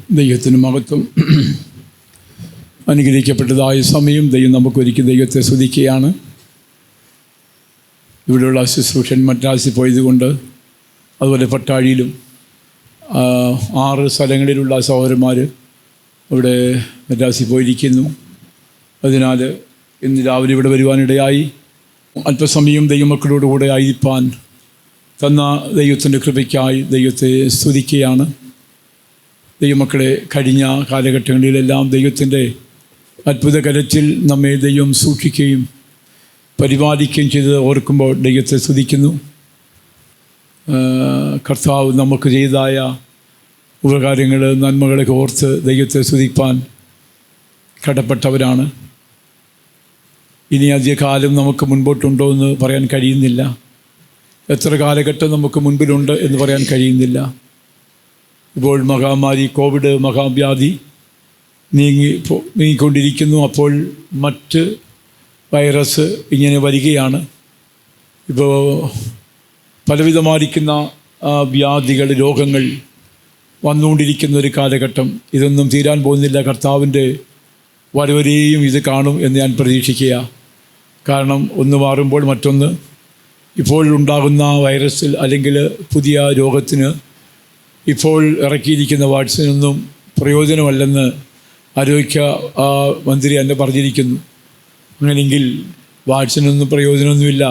ദൈവത്തിന് മഹത്വം. അനുഗ്രഹിക്കപ്പെട്ടതായ സമയം ദൈവം നമുക്കൊരിക്കൽ ദൈവത്തെ സ്തുതിക്കുകയാണ്. ഇവിടെയുള്ള ശുശ്രൂഷൻ മദ്രാസിൽ പോയതുകൊണ്ട്, അതുപോലെ പട്ടാഴിയിലും 6 സ്ഥലങ്ങളിലുള്ള സഹോദരന്മാർ ഇവിടെ മദ്രാസിൽ പോയിരിക്കുന്നു. അതിനാൽ ഇന്ന് രാവിലെ ഇവിടെ വരുവാനിടയായി. അല്പസമയം ദൈവമക്കളോടുകൂടെ ആയിരിക്കാൻ തന്ന ദൈവത്തിൻ്റെ കൃപയ്ക്കായി ദൈവത്തെ സ്തുതിക്കുകയാണ്. ദൈവമക്കളെ, കഴിഞ്ഞ കാലഘട്ടങ്ങളിലെല്ലാം ദൈവത്തിൻ്റെ അത്ഭുത കരത്തിൽ നമ്മെ ദൈവം സൂക്ഷിക്കുകയും പരിപാലിക്കുകയും ചെയ്ത് ഓർക്കുമ്പോൾ ദൈവത്തെ സ്തുതിക്കുന്നു. കർത്താവ് നമുക്ക് ചെയ്തതായ ഉപകാരങ്ങൾ, നന്മകളൊക്കെ ഓർത്ത് ദൈവത്തെ സ്തുതിപ്പാൻ കടപ്പെട്ടവരാണ്. ഇനി അധികകാലം നമുക്ക് മുൻപോട്ടുണ്ടോ എന്ന് പറയാൻ കഴിയുന്നില്ല. എത്ര കാലഘട്ടം നമുക്ക് മുൻപിലുണ്ട് എന്ന് പറയാൻ കഴിയുന്നില്ല. ഇപ്പോൾ മഹാമാരി, കോവിഡ് മഹാവ്യാധി നീങ്ങിക്കൊണ്ടിരിക്കുന്നു. അപ്പോൾ മറ്റ് വൈറസ് ഇങ്ങനെ വരികയാണ്. ഇപ്പോൾ പലവിധമായിരിക്കുന്ന വ്യാധികൾ, രോഗങ്ങൾ വന്നുകൊണ്ടിരിക്കുന്ന ഒരു കാലഘട്ടം. ഇതൊന്നും തീരാൻ പോകുന്നില്ല. കർത്താവിൻ്റെ വരവരെയും ഇത് കാണും എന്ന് ഞാൻ പ്രതീക്ഷിക്കുക. കാരണം ഒന്ന് മാറുമ്പോൾ മറ്റൊന്ന്. ഇപ്പോഴുണ്ടാകുന്ന വൈറസിൽ അല്ലെങ്കിൽ പുതിയ രോഗത്തിന് ഇപ്പോൾ ഇറക്കിയിരിക്കുന്ന വാക്സിനൊന്നും പ്രയോജനമല്ലെന്ന് ആരോഗ്യ മന്ത്രി എന്നെ പറഞ്ഞിരിക്കുന്നു. അങ്ങനെയെങ്കിൽ വാക്സിനൊന്നും പ്രയോജനമൊന്നുമില്ല.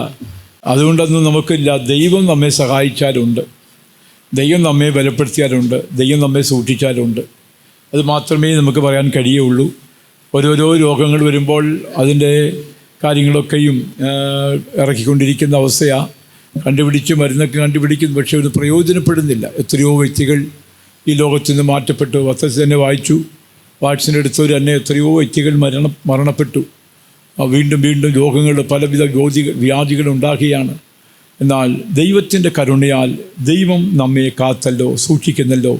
അതുകൊണ്ടൊന്നും നമുക്കില്ല. ദൈവം നമ്മെ സഹായിച്ചാലുണ്ട്, ദൈവം നമ്മെ ബലപ്പെടുത്തിയാലുണ്ട്, ദൈവം നമ്മെ സൂക്ഷിച്ചാലുണ്ട്. അത് മാത്രമേ നമുക്ക് പറയാൻ കഴിയുള്ളൂ. ഓരോരോ രോഗങ്ങൾ വരുമ്പോൾ അതിൻ്റെ കാര്യങ്ങളൊക്കെയും ഇറക്കിക്കൊണ്ടിരിക്കുന്ന അവസ്ഥയാണ്. കണ്ടുപിടിച്ച് മരുന്നൊക്കെ കണ്ടുപിടിക്കുന്നു, പക്ഷേ അത് പ്രയോജനപ്പെടുന്നില്ല. എത്രയോ വ്യക്തികൾ ഈ ലോകത്തു നിന്ന് മാറ്റപ്പെട്ടു. പത്രത്തിൽ തന്നെ വായിച്ചു, വാക്സിൻ എടുത്തവർ തന്നെ എത്രയോ വ്യക്തികൾ മരണപ്പെട്ടു. വീണ്ടും വീണ്ടും രോഗങ്ങൾ, പലവിധ വ്യാധികൾ ഉണ്ടാകുകയാണ്. എന്നാൽ ദൈവത്തിൻ്റെ കരുണയാൽ ദൈവം നമ്മെ കാത്തല്ലോ, സൂക്ഷിക്കുന്നല്ലോ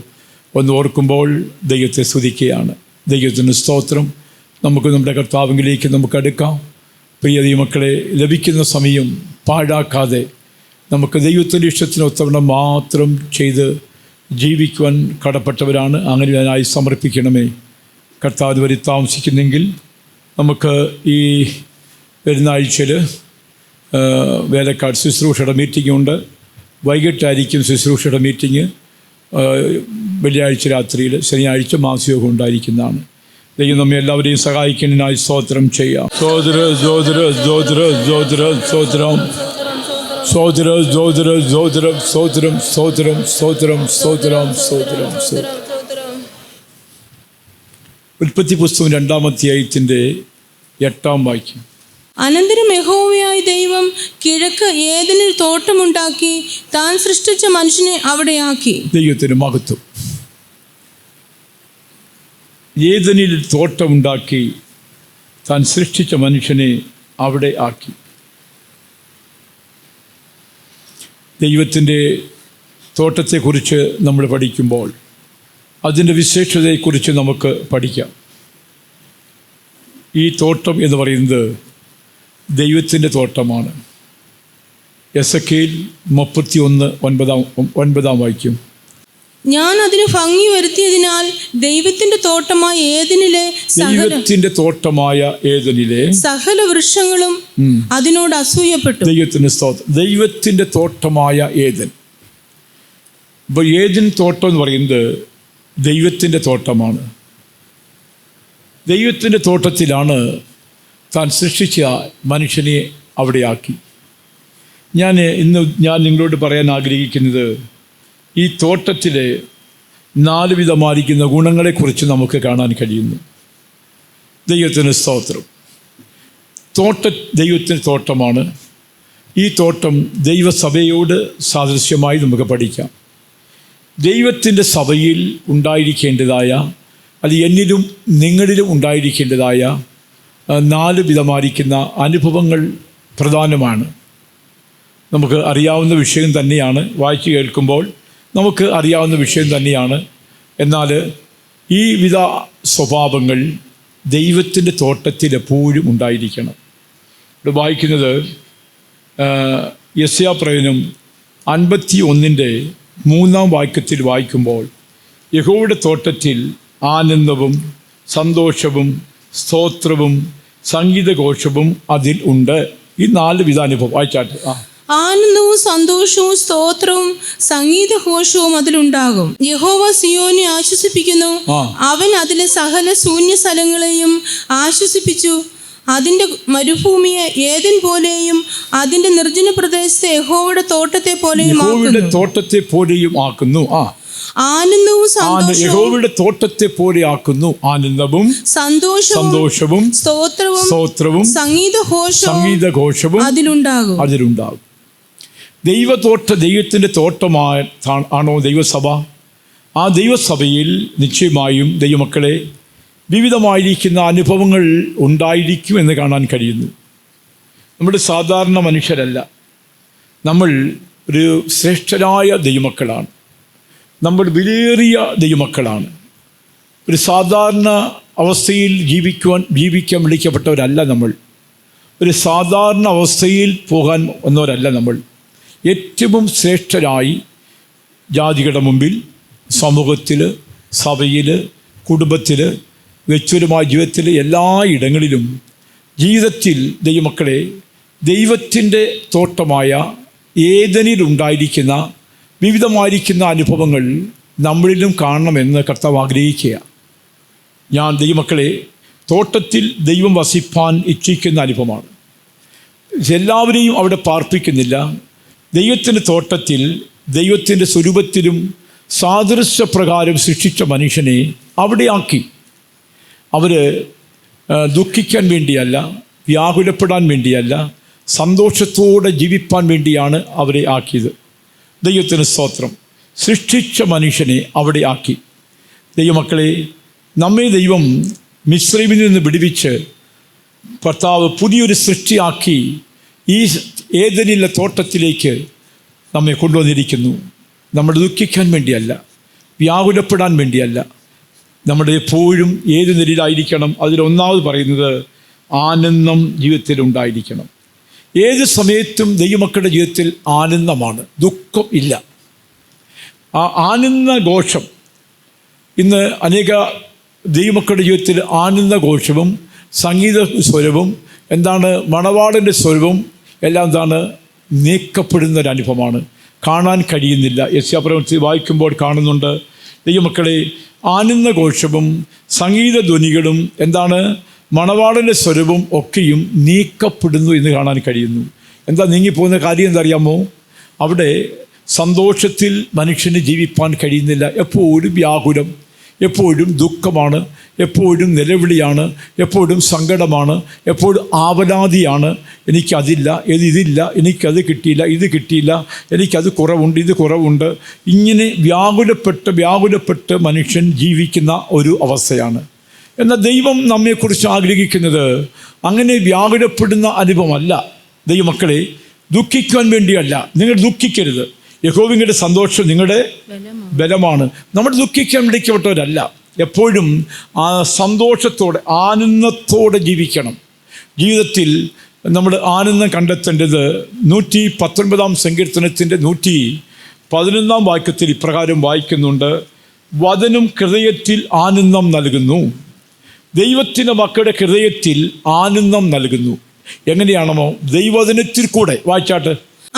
ഒന്ന് ഓർക്കുമ്പോൾ ദൈവത്തെ സ്തുതിക്കുകയാണ്. ദൈവത്തിന് സ്തോത്രം. നമുക്ക് നമ്മുടെ കർത്താവിലേക്ക് നമുക്ക് അടുക്കാം. പ്രിയ ദൈവമക്കളെ, ലഭിക്കുന്ന സമയം പാഴാക്കാതെ നമുക്ക് ദൈവത്തിൻ്റെ ഇഷ്ടത്തിന് ഒത്തവണ്ണം മാത്രം ചെയ്ത് ജീവിക്കുവാൻ കടപ്പെട്ടവരാണ്. അങ്ങനെ ഞാനായി സമർപ്പിക്കണമേ. കർത്താവ് വരി താമസിക്കുന്നെങ്കിൽ നമുക്ക് ഈ വരുന്ന ആഴ്ചയിൽ വേലക്കാട് ശുശ്രൂഷയുടെ മീറ്റിംഗ് ഉണ്ട്. വൈകിട്ടായിരിക്കും ശുശ്രൂഷയുടെ മീറ്റിംഗ്. വെള്ളിയാഴ്ച രാത്രിയിൽ, ശനിയാഴ്ച മാസയോഗം ഉണ്ടായിരിക്കുന്നതാണ്. ദൈവം നമ്മെ എല്ലാവരെയും സഹായിക്കുന്നതിനായി സ്തോത്രം ചെയ്യാം. സ്തോത്രം, സ്തോത്രം, സ്തോത്രം, സ്തോത്രം, സ്തോത്രം, സ്തോത്രം, സ്തോത്രം, സ്തോത്രം, സ്തോത്രം, സ്തോത്രം, സ്തോത്രം, സ്തോത്രം, സ്തോത്രം, സ്തോത്രം. ഉൽപ്പത്തി പുസ്തകം 2-ാം അധ്യായത്തിൻ്റെ 8-ാം വാക്യം. അനന്തരം യഹോവയായ ദൈവം കിഴക്ക് ഏദനിൽ തോട്ടമുണ്ടാക്കി താൻ സൃഷ്ടിച്ച മനുഷ്യനെ അവിടെയാക്കി. ദൈവത്തിന് മഹത്വം. ഏദനിൽ തോട്ടമുണ്ടാക്കി താൻ സൃഷ്ടിച്ച മനുഷ്യനെ അവിടെ ആക്കി. ദൈവത്തിൻ്റെ തോട്ടത്തെക്കുറിച്ച് നമ്മൾ പഠിക്കുമ്പോൾ അതിൻ്റെ വിശേഷതയെക്കുറിച്ച് നമുക്ക് പഠിക്കാം. ഈ തോട്ടം എന്ന് പറയുന്നത് ദൈവത്തിൻ്റെ തോട്ടമാണ്. എസെക്കിയേൽ 31:9 വാക്യം. ഞാൻ അതിന് ഭംഗി വരുത്തിയതിനാൽ ദൈവത്തിന്റെ തോട്ടമായ ഏദനിലെ സകല വൃക്ഷങ്ങളും അതിനോട് അസൂയപ്പെട്ടു. ദൈവത്തിന്റെ സ്തോത്രം. ദൈവത്തിന്റെ തോട്ടമായ ഏദൻ. ഇപ്പോൾ ഏദൻ തോട്ടം എന്ന് പറയുന്നത് ദൈവത്തിൻ്റെ തോട്ടമാണ്. ദൈവത്തിൻ്റെ തോട്ടത്തിലാണ് താൻ സൃഷ്ടിച്ച മനുഷ്യനെ അവിടെയാക്കി. ഞാൻ നിങ്ങളോട് പറയാൻ ആഗ്രഹിക്കുന്നത്, ഈ തോട്ടത്തിലെ 4 വിധമായിരിക്കുന്ന ഗുണങ്ങളെക്കുറിച്ച് നമുക്ക് കാണാൻ കഴിയുന്നു. ദൈവത്തിന് സ്തോത്രം. ദൈവത്തിൻ്റെ തോട്ടമാണ്. ഈ തോട്ടം ദൈവസഭയോട് സാദൃശ്യമായി നമുക്ക് പഠിക്കാം. ദൈവത്തിൻ്റെ സഭയിൽ ഉണ്ടായിരിക്കേണ്ടതായ, അത് എന്നിലും നിങ്ങളിലും ഉണ്ടായിരിക്കേണ്ടതായ 4 വിധമായിരിക്കുന്ന അനുഭവങ്ങൾ പ്രധാനമാണ്. നമുക്ക് അറിയാവുന്ന വിഷയം തന്നെയാണ്. വായിച്ചു കേൾക്കുമ്പോൾ നമുക്ക് അറിയാവുന്ന വിഷയം തന്നെയാണ്. എന്നാൽ ഈ വിധ സ്വഭാവങ്ങൾ ദൈവത്തിൻ്റെ തോട്ടത്തിൽ എപ്പോഴും ഉണ്ടായിരിക്കണം. ഇവിടെ വായിക്കുന്നത് യെശയ്യാപ്രവചനം 51-ന്റെ 3-ാം വാക്യത്തിൽ വായിക്കുമ്പോൾ, യഹോവയുടെ തോട്ടത്തിൽ ആനന്ദവും സന്തോഷവും സ്തോത്രവും സംഗീതഘോഷവും അതിൽ ഉണ്ട്. ഈ 4 വിധാനുഭവം വായിച്ചാട്ട്. ആനന്ദവും സന്തോഷവും സ്തോത്രവും സംഗീതഘോഷവും അതിലുണ്ടാകും. യഹോവ സിയോനെ ആശ്വസിപ്പിക്കുന്നു, അവൻ അതിലെ സകല ശൂന്യ സ്ഥലങ്ങളെയും ആശ്വസിപ്പിച്ചു. അതിൻ്റെ മരുഭൂമിയെ ഏദൻ പോലെയും അതിൻ്റെ നിർജ്ജന പ്രദേശത്തെ യഹോവയുടെ തോട്ടത്തെ പോലെയും ആക്കുന്നു. ആനന്ദവും യഹോവയുടെ തോട്ടത്തെ പോലെ ആക്കുന്നു. ആനന്ദവും സന്തോഷവും സ്തോത്രവും സംഗീതഘോഷവും അതിലുണ്ടാകും. ദൈവത്തിൻ്റെ തോട്ടമാണോ ദൈവസഭ? ആ ദൈവസഭയിൽ നിശ്ചയമായും ദൈവമക്കളെ വിവിധമായിരിക്കുന്ന അനുഭവങ്ങൾ ഉണ്ടായിരിക്കും എന്ന് കാണാൻ കഴിയുന്നു. നമ്മൾ സാധാരണ മനുഷ്യരല്ല, നമ്മൾ ഒരു ശ്രേഷ്ഠരായ ദൈവമക്കളാണ്, നമ്മൾ വിലയേറിയ ദൈവമക്കളാണ്. ഒരു സാധാരണ അവസ്ഥയിൽ ജീവിക്കാൻ വിളിക്കപ്പെട്ടവരല്ല നമ്മൾ. ഒരു സാധാരണ അവസ്ഥയിൽ പോകാൻ വന്നവരല്ല നമ്മൾ. ഏറ്റവും ശ്രേഷ്ഠരായി ജാതികളുടെ മുമ്പിൽ, സമൂഹത്തിൽ, സഭയിൽ, കുടുംബത്തിൽ, വ്യക്തിപരമായ ജീവിതത്തിൽ, എല്ലായിടങ്ങളിലും ജീവിതത്തിൽ ദൈവമക്കളെ ദൈവത്തിൻ്റെ തോട്ടമായ ഏദനിലുണ്ടായിരിക്കുന്ന വിവിധമായിരിക്കുന്ന അനുഭവങ്ങൾ നമ്മളിലും കാണണമെന്ന് കർത്താവ് ആഗ്രഹിക്കുക. ഞാൻ ദൈവമക്കളെ തോട്ടത്തിൽ ദൈവം വസിപ്പാൻ ഇച്ഛിക്കുന്ന അനുഭവമാണ്. എല്ലാവരെയും അവിടെ പാർപ്പിക്കുന്നില്ല. ദൈവത്തിൻ്റെ തോട്ടത്തിൽ ദൈവത്തിൻ്റെ സ്വരൂപത്തിലും സാദൃശ്യപ്രകാരം സൃഷ്ടിച്ച മനുഷ്യനെ അവിടെയാക്കി. അവർ ദുഃഖിക്കാൻ വേണ്ടിയല്ല, വ്യാകുലപ്പെടാൻ വേണ്ടിയല്ല, സന്തോഷത്തോടെ ജീവിപ്പാൻ വേണ്ടിയാണ് അവരെ ആക്കിയത്. ദൈവത്തിന് സ്തോത്രം. സൃഷ്ടിച്ച മനുഷ്യനെ അവിടെ ആക്കി. ദൈവമക്കളെ, നമ്മെ ദൈവം മിസ്രൈമിൽ നിന്ന് വിടുവിച്ച് കർത്താവ് പുതിയൊരു സൃഷ്ടിയാക്കി ഈ ഏദനിലെ തോട്ടത്തിലേക്ക് നമ്മെ കൊണ്ടുവന്നിരിക്കുന്നു. നമ്മൾ ദുഃഖിക്കാൻ വേണ്ടിയല്ല, വ്യാകുലപ്പെടാൻ വേണ്ടിയല്ല. നമ്മുടെ എപ്പോഴും ഏത് നിലയിലായിരിക്കണം? അതിലൊന്നാമത് പറയുന്നത് ആനന്ദം ജീവിതത്തിൽ ഉണ്ടായിരിക്കണം. ഏത് സമയത്തും ദൈവമക്കളുടെ ജീവിതത്തിൽ ആനന്ദമാണ്, ദുഃഖം ഇല്ല. ആ ആനന്ദഘോഷം ഇന്ന് അനേക ദൈവമക്കളുടെ ജീവിതത്തിൽ ആനന്ദഘോഷവും സംഗീത സ്വരവും മണവാളൻ്റെ സ്വരവും എല്ലാം നീക്കപ്പെടുന്നൊരനുഭവമാണ്. കാണാൻ കഴിയുന്നില്ല. യെശയ്യാപ്രവചനം വായിക്കുമ്പോൾ കാണുന്നുണ്ട്. ദൈവമക്കളെ, ആനന്ദഘോഷവും സംഗീതധ്വനികളും മണവാളൻ്റെ സ്വരവും ഒക്കെയും നീക്കപ്പെടുന്നു എന്ന് കാണാൻ കഴിയുന്നു. നീങ്ങിപ്പോകുന്ന കാര്യം എന്തറിയാമോ? അവിടെ സന്തോഷത്തിൽ മനുഷ്യന് ജീവിപ്പാൻ കഴിയുന്നില്ല. എപ്പോഴും വ്യാകുലം, എപ്പോഴും ദുഃഖമാണ്, എപ്പോഴും നിലവിളിയാണ്, എപ്പോഴും സങ്കടമാണ്, എപ്പോഴും ആവലാതിയാണ്. എനിക്കതില്ല, ഇതില്ല, എനിക്കത് കിട്ടിയില്ല, ഇത് കിട്ടിയില്ല, എനിക്കത് കുറവുണ്ട്, ഇത് കുറവുണ്ട്. ഇങ്ങനെ വ്യാകുലപ്പെട്ട് മനുഷ്യൻ ജീവിക്കുന്ന ഒരു അവസ്ഥയാണ്. എന്നാൽ ദൈവം നമ്മെക്കുറിച്ച് ആഗ്രഹിക്കുന്നത് അങ്ങനെ വ്യാകുലപ്പെടുന്ന അനുഭവമല്ല. ദൈവമക്കളെ, ദുഃഖിക്കാൻ വേണ്ടിയല്ല. നിങ്ങൾ ദുഃഖിക്കരുത്. യഹോവയുടെ സന്തോഷം നിങ്ങളുടെ ബലമാണ്. നമ്മൾ ദുഃഖിക്കാൻ വിളിക്കപ്പെട്ടവരല്ല. എപ്പോഴും ആ സന്തോഷത്തോടെ ആനന്ദത്തോടെ ജീവിക്കണം. ജീവിതത്തിൽ നമ്മൾ ആനന്ദം കണ്ടെത്തേണ്ടത് 119 സങ്കീർത്തനത്തിൻ്റെ 111 വാക്യത്തിൽ ഇപ്രകാരം വായിക്കുന്നുണ്ട്: വചനം ഹൃദയത്തിൽ ആനന്ദം നൽകുന്നു. ദൈവത്തിൻ്റെ മക്കളുടെ ഹൃദയത്തിൽ ആനന്ദം നൽകുന്നു. എങ്ങനെയാണോ? ദൈവവചനത്തിൽ കൂടെ. വായിച്ചാട്ട്.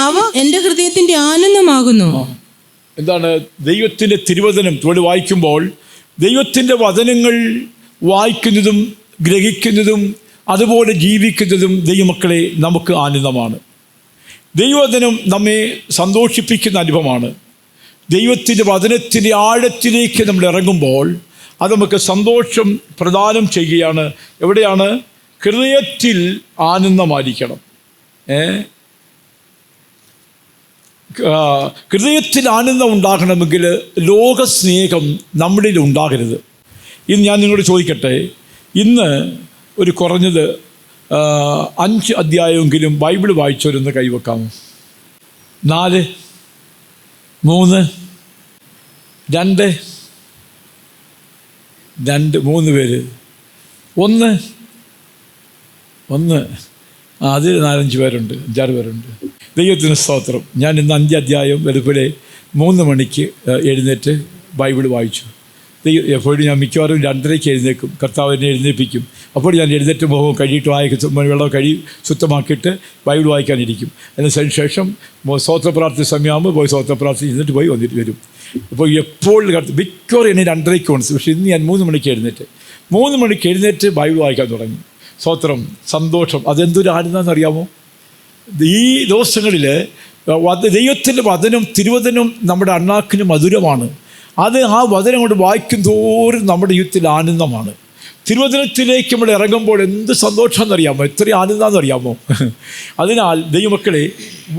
അവ എൻ്റെ ഹൃദയത്തിൻ്റെ ആനന്ദമാകുന്നു. ദൈവത്തിൻ്റെ തിരുവചനം ഇവിടെ വായിക്കുമ്പോൾ ദൈവത്തിൻ്റെ വചനങ്ങൾ വായിക്കുന്നതും ഗ്രഹിക്കുന്നതും അതുപോലെ ജീവിക്കുന്നതും ദൈവമക്കളെ നമുക്ക് ആനന്ദമാണ്. ദൈവവചനം നമ്മെ സന്തോഷിപ്പിക്കുന്ന അനുഭവമാണ്. ദൈവത്തിൻ്റെ വചനത്തിൻ്റെ ആഴത്തിലേക്ക് നമ്മൾ ഇറങ്ങുമ്പോൾ അത് നമുക്ക് സന്തോഷം പ്രദാനം ചെയ്യുകയാണ്. എവിടെയാണ്? ഹൃദയത്തിൽ ആനന്ദമായിരിക്കണം. ഹൃദയത്തിൽ ആനന്ദം ഉണ്ടാകണമെങ്കിൽ ലോകസ്നേഹം നമ്മളിൽ ഉണ്ടാകരുത്. ഇന്ന് ഞാൻ നിങ്ങളോട് ചോദിക്കട്ടെ, ഇന്ന് ഒരു കുറഞ്ഞത് 5 അധ്യായമെങ്കിലും ബൈബിൾ വായിച്ചവരൊന്ന് കൈവെക്കാമോ? 4, 3, 2 പേര്, 1 അതിൽ 4-5 പേരുണ്ട്, 5-6 പേരുണ്ട്. ദൈവത്തിന് സ്തോത്രം. ഞാൻ ഇന്ന് 5 അധ്യായം വെളുപ്പിലെ 3 മണിക്ക് എഴുന്നേറ്റ് ബൈബിൾ വായിച്ചു. എപ്പോഴും ഞാൻ മിക്കവാറും 2:30 എഴുന്നേൽക്കും. കർത്താവ് എന്നെ എഴുന്നേൽപ്പിക്കും. അപ്പോൾ ഞാൻ എഴുന്നേറ്റ് മുഖം കഴിയിട്ട് വെള്ളം ശുദ്ധമാക്കിയിട്ട് ബൈബിൾ വായിക്കാനിരിക്കും. അതിന് ശേഷം സ്വോത്ര പ്രാർത്ഥന സമയമാകുമ്പോൾ പോയി സ്വോത്ര പ്രാർത്ഥന ഇരുന്നിട്ട് പോയി വരും. അപ്പോൾ എപ്പോൾ മിക്കവാറും എന്നെ 2:30 ഉണ്ട്. പക്ഷേ ഇന്ന് ഞാൻ 3 മണിക്ക് എഴുന്നേറ്റ് 3 മണിക്ക് എഴുന്നേറ്റ് ബൈബിൾ വായിക്കാൻ തുടങ്ങി. സ്വോത്രം, സന്തോഷം. അതെന്തൊരു ആനന്ദമെന്ന് അറിയാമോ? ഈ ദിവസങ്ങളിൽ ദൈവത്തിൻ്റെ വചനം, തിരുവചനം നമ്മുടെ അണ്ണാക്കിന് മധുരമാണ്. അത് ആ വചനം കൊണ്ട് വായിക്കും തോറും നമ്മുടെ ജീവിതത്തിൽ ആനന്ദമാണ്. തിരുവചനത്തിലേക്ക് നമ്മൾ ഇറങ്ങുമ്പോൾ എന്ത് സന്തോഷം എന്നറിയാമോ? എത്ര ആനന്ദമെന്ന് അറിയാമോ? അതിനാൽ ദൈവമക്കളെ,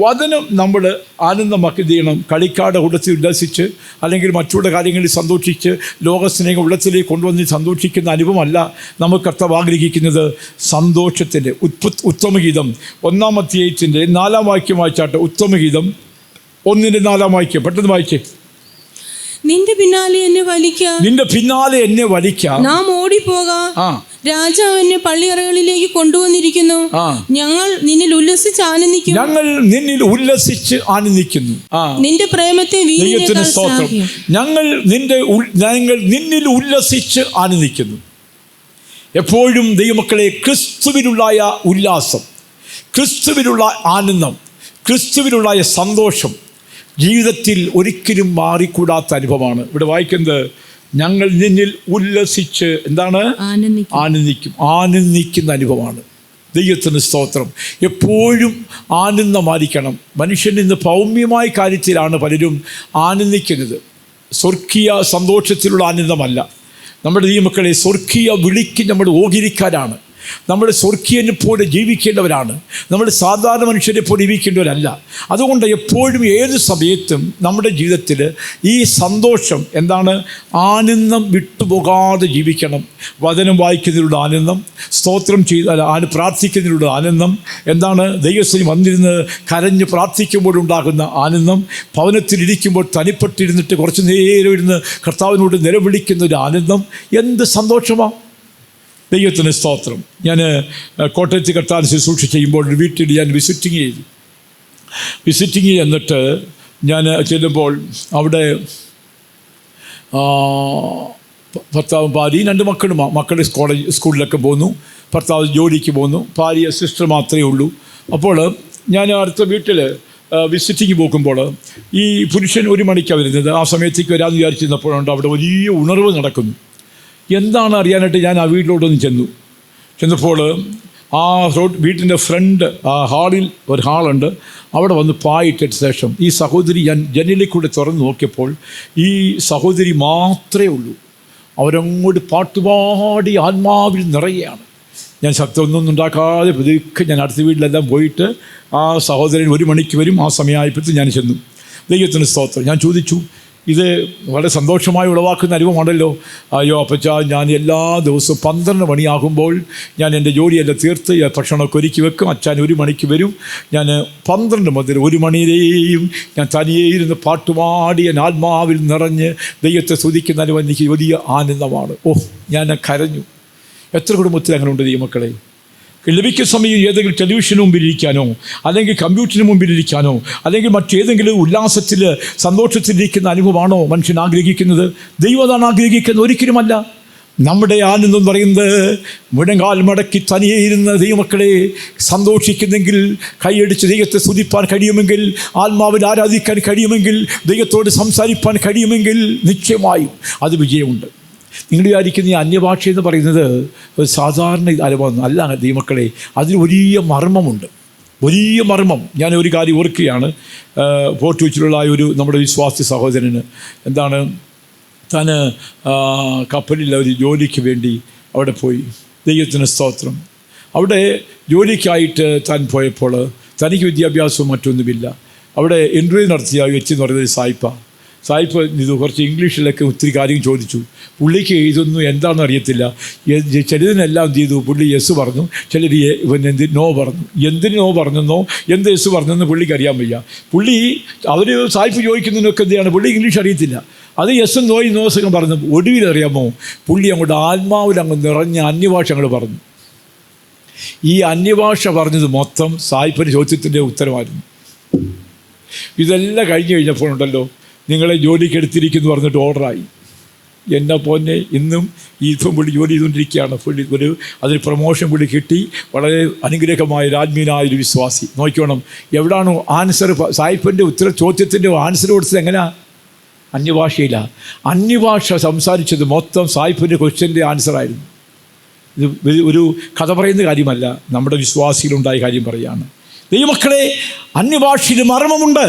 വചനം നമ്മൾ ആനന്ദമാക്കി ചെയ്യണം. കളിക്കാട് ഉള്ളത്തിൽ ഉല്ലസിച്ച് അല്ലെങ്കിൽ മറ്റുള്ള കാര്യങ്ങളിൽ സന്തോഷിച്ച് ലോകസ്നേഹം ഉള്ളത്തിലേക്ക് കൊണ്ടുവന്ന് സന്തോഷിക്കുന്ന അനുഭവമല്ല നമുക്ക് കർത്താവ് ആഗ്രഹിക്കുന്നത്. സന്തോഷത്തിൻ്റെ ഉത്തമഗീതം 1-ാം അധ്യായത്തിൻ്റെ 4-ാം വാക്യം വായിച്ചാട്ടെ. ഉത്തമഗീതം 1-ന്റെ 4-ാം വാക്യം പെട്ടെന്ന് വായിച്ചേ. നിന്റെ പിന്നാലെ എന്നെ വലിക്കാം, നാം ഓടിപ്പോകാം. രാജാവ് എന്നെ പള്ളിയറകളിലേക്ക് കൊണ്ടുവന്നിരിക്കുന്നു. ഞങ്ങൾ നിന്നിൽ ഉല്ലസിച്ച് ആനന്ദിക്കുന്നു. നിന്റെ പ്രേമത്തെ ഞങ്ങൾ നിന്നിൽ ഉല്ലസിച്ച് ആനന്ദിക്കുന്നു. എപ്പോഴും ദൈവമക്കളെ, ക്രിസ്തുവിനുള്ള ഉല്ലാസം, ക്രിസ്തുവിനുള്ള ആനന്ദം, ക്രിസ്തുവിനുള്ള സന്തോഷം ജീവിതത്തിൽ ഒരിക്കലും മാറിക്കൂടാത്ത അനുഭവമാണ്. ഇവിടെ വായിക്കുന്നത്, ഞങ്ങൾ നിന്നിൽ ഉല്ലസിച്ച് ആനന്ദിക്കുന്ന അനുഭവമാണ്. ദൈവത്തിന് സ്തോത്രം. എപ്പോഴും ആനന്ദമായിരിക്കണം. മനുഷ്യൻ ഇന്ന് ഭൗമ്യമായ കാര്യത്തിലാണ് പലരും ആനന്ദിക്കുന്നത്. സ്വർഗീയ സന്തോഷത്തിലുള്ള ആനന്ദമല്ല. നമ്മുടെ ദൈവമക്കളെ, സ്വർഗീയ വിളിക്ക് നമ്മൾ ഓഹരിക്കാരാണ്. നമ്മൾ സ്വർഗീയനെ പോലെ ജീവിക്കേണ്ടവരാണ്. നമ്മൾ സാധാരണ മനുഷ്യരെ പോലെ ജീവിക്കേണ്ടവരല്ല. അതുകൊണ്ട് എപ്പോഴും ഏത് സമയത്തും നമ്മുടെ ജീവിതത്തിൽ ഈ സന്തോഷം ആനന്ദം വിട്ടുപോകാതെ ജീവിക്കണം. വചനം വായിക്കുന്നതിലുള്ള ആനന്ദം, സ്തോത്രം പ്രാർത്ഥിക്കുന്നതിലുള്ള ആനന്ദം, ദൈവസ്ഥയിൽ വന്നിരുന്ന് കരഞ്ഞ് പ്രാർത്ഥിക്കുമ്പോഴുണ്ടാകുന്ന ആനന്ദം, ഭവനത്തിലിരിക്കുമ്പോൾ തനിപ്പെട്ടിരുന്നിട്ട് കുറച്ച് നേരം ഇരുന്ന് കർത്താവിനോട് നിലവിളിക്കുന്ന ഒരു ആനന്ദം, എന്ത് സന്തോഷമാണ്! ദൈവത്തിന് സ്തോത്രം. ഞാൻ കോട്ടയത്ത് കർത്താവിനെ ശുശ്രൂഷ ചെയ്യുമ്പോൾ ഒരു വീട്ടിൽ ഞാൻ വിസിറ്റിങ് എന്നിട്ട് ഞാൻ ചെല്ലുമ്പോൾ അവിടെ ഭർത്താവും ഭാര്യയും 2 മക്കളും, മക്കൾ സ്കൂളിലൊക്കെ പോന്നു, ഭർത്താവ് ജോലിക്ക് പോന്നു, ഭാര്യ സിസ്റ്റർ മാത്രമേ ഉള്ളൂ. അപ്പോൾ ഞാൻ അടുത്ത വീട്ടിൽ വിസിറ്റിങ് പോകുമ്പോൾ ഈ പുരുഷൻ 1 മണിക്കാണ് വരുന്നത്. ആ സമയത്തേക്ക് വരാമെന്ന് വിചാരിച്ചിരുന്നപ്പോഴുണ്ട് അവിടെ വലിയ ഉണർവ് നടക്കുന്നു. എന്താണ് അറിയാനായിട്ട് ഞാൻ ആ വീട്ടിലോട്ടൊന്ന് ചെന്നപ്പോൾ ആ വീട്ടിൻ്റെ ഫ്രണ്ട് ഹാളിൽ ഒരു ഹാളുണ്ട്. അവിടെ വന്ന് പായിട്ട ശേഷം ഈ സഹോദരി, ഞാൻ ജനലിൽ കൂടെ തുറന്ന് നോക്കിയപ്പോൾ ഈ സഹോദരി മാത്രമേ ഉള്ളൂ. അവരങ്ങോട്ട് പാട്ടുപാടി ആത്മാവിൽ നിറയുകയാണ്. ഞാൻ ശബ്ദമൊന്നും ഉണ്ടാക്കാതെ പതുക്കെ ഞാൻ അടുത്ത വീട്ടിലെല്ലാം പോയിട്ട് ആ സഹോദരൻ 1 മണിക്ക് വരും. ആ സമയമായപ്പോഴത്തെ ഞാൻ ചെന്നു. ദൈവത്തിന് സ്തോത്രം. ഞാൻ ചോദിച്ചു, ഇത് വളരെ സന്തോഷമായി ഉളവാക്കുന്ന അനുഭവമാണല്ലോ. അയ്യോ അപ്പച്ച, ഞാൻ എല്ലാ ദിവസവും 12 മണിയാകുമ്പോൾ ഞാൻ എൻ്റെ ജോലിയെല്ലാം തീർത്ത് ഭക്ഷണമൊക്കെ ഒരുക്കി വെക്കും. അച്ഛൻ 1 മണിക്ക് വരും. ഞാൻ 12 മുതൽ 1 മണിവരെയും ഞാൻ തനിയെ ഇരുന്ന് പാട്ടുപാടി ആത്മാവിൽ നിറഞ്ഞ് ദൈവത്തെ സ്തുതിക്കുന്ന അനുഭവം എനിക്ക് വലിയ ആനന്ദമാണ്. ഞാൻ കരഞ്ഞു. എത്ര കുടുംബത്തിൽ അങ്ങനെ ഉണ്ട് ദൈവമക്കളെ? ലഭിക്കുന്ന സമയം ഏതെങ്കിലും ടെലിവിഷന് മുമ്പിലിരിക്കാനോ അല്ലെങ്കിൽ കമ്പ്യൂട്ടറിന് മുമ്പിലിരിക്കാനോ അല്ലെങ്കിൽ മറ്റേതെങ്കിലും ഉല്ലാസത്തിൽ സന്തോഷത്തിലിരിക്കുന്ന അനുഭവമാണോ മനുഷ്യൻ ആഗ്രഹിക്കുന്നത്? ദൈവം അതാണ് ആഗ്രഹിക്കുന്നത്, ഒരിക്കലുമല്ല. നമ്മുടെ ആനന്ദം എന്ന് പറയുന്നത് മുഴങ്കാൽ മടക്കി തനിയെ ഇരുന്ന് ദൈവമക്കളെ സന്തോഷിക്കുന്നെങ്കിൽ, കൈയടിച്ച് ദൈവത്തെ സ്തുതിപ്പാൻ കഴിയുമെങ്കിൽ, ആത്മാവിൽ ആരാധിക്കാൻ കഴിയുമെങ്കിൽ, ദൈവത്തോട് സംസാരിപ്പാൻ കഴിയുമെങ്കിൽ നിശ്ചയമായും അത് വിജയമുണ്ട്. നിങ്ങൾ വിചാരിക്കുന്ന ഈ അന്യഭാഷ എന്ന് പറയുന്നത് ഒരു സാധാരണ അനുഭവം അല്ല ദൈവമക്കളെ. അതിന് വലിയ മർമ്മമുണ്ട്, വലിയ മർമ്മം. ഞാൻ ഒരു കാര്യം ഓർക്കുകയാണ്. ഫോർട്ട് കൊച്ചിയിലുള്ള നമ്മുടെ വിശ്വാസി സഹോദരന് താൻ കപ്പലിൽ ഒരു ജോലിക്ക് വേണ്ടി അവിടെ പോയി. ദൈവത്തിന് സ്തോത്രം. അവിടെ ജോലിക്കായിട്ട് താൻ പോയപ്പോൾ തനിക്ക് വിദ്യാഭ്യാസവും മറ്റൊന്നുമില്ല. അവിടെ ഇൻ്റർവ്യൂ നടത്തിയ വ്യക്തി എന്ന് പറയുന്നത് സായിപ്പ് ഇത് കുറച്ച് ഇംഗ്ലീഷിലൊക്കെ ഒത്തിരി കാര്യം ചോദിച്ചു. പുള്ളിക്ക് ഇതൊന്നും എന്താണെന്ന് അറിയത്തില്ല. ചിലതിനെല്ലാം എന്ത് ചെയ്തു, പുള്ളി യെസ് പറഞ്ഞു, ചിലർ നോ പറഞ്ഞു. എന്തിന് നോ പറഞ്ഞെന്നോ എന്ത് യെസ് പറഞ്ഞെന്നോ പുള്ളിക്ക് അറിയാൻ വയ്യ. അവർ സായിപ്പ് ചോദിക്കുന്നതിനൊക്കെ എന്താണ്, പുള്ളി ഇംഗ്ലീഷ് അറിയത്തില്ല. അത് യെസ്സും നോസൊക്കെ പറഞ്ഞു. ഒടുവിൽ അറിയാമോ, പുള്ളി അങ്ങോട്ട് ആത്മാവിൽ അങ്ങ് നിറഞ്ഞ അന്യഭാഷ അങ്ങോട്ട് പറഞ്ഞു. ഈ അന്യഭാഷ പറഞ്ഞത് മൊത്തം സായിപ്പിൻ്റെ ചോദ്യത്തിൻ്റെ ഉത്തരമായിരുന്നു. ഇതെല്ലാം കഴിഞ്ഞ് കഴിഞ്ഞപ്പോഴുണ്ടല്ലോ, നിങ്ങളെ ജോലിക്ക് എടുത്തിരിക്കുന്നു പറഞ്ഞിട്ട് ഓർഡറായി. എന്നെ പോന്നെ ഇന്നും ഇപ്പം പുള്ളി ജോലി ചെയ്തുകൊണ്ടിരിക്കുകയാണ്. പുള്ളി അതിന് പ്രൊമോഷൻ പുള്ളി കിട്ടി. വളരെ അനുഗ്രഹമായ ആത്മീയനായൊരു വിശ്വാസി. നോക്കിക്കോണം, എവിടാണോ ആൻസർ, സായിപ്പിൻ്റെ ചോദ്യത്തിൻ്റെ ആൻസർ കൊടുത്തത് എങ്ങനെയാണ്? അന്യഭാഷയില്ല. അന്യഭാഷ സംസാരിച്ചത് മൊത്തം സായിപ്പിൻ്റെ ക്വസ്റ്റ്യൻ്റെ ആൻസറായിരുന്നു. ഇത് ഒരു കഥ പറയുന്ന കാര്യമല്ല, നമ്മുടെ വിശ്വാസികളുണ്ടായ കാര്യം പറയുകയാണ്. ദൈവമക്കളെ, അന്യഭാഷയിൽ മർമ്മമുണ്ട്.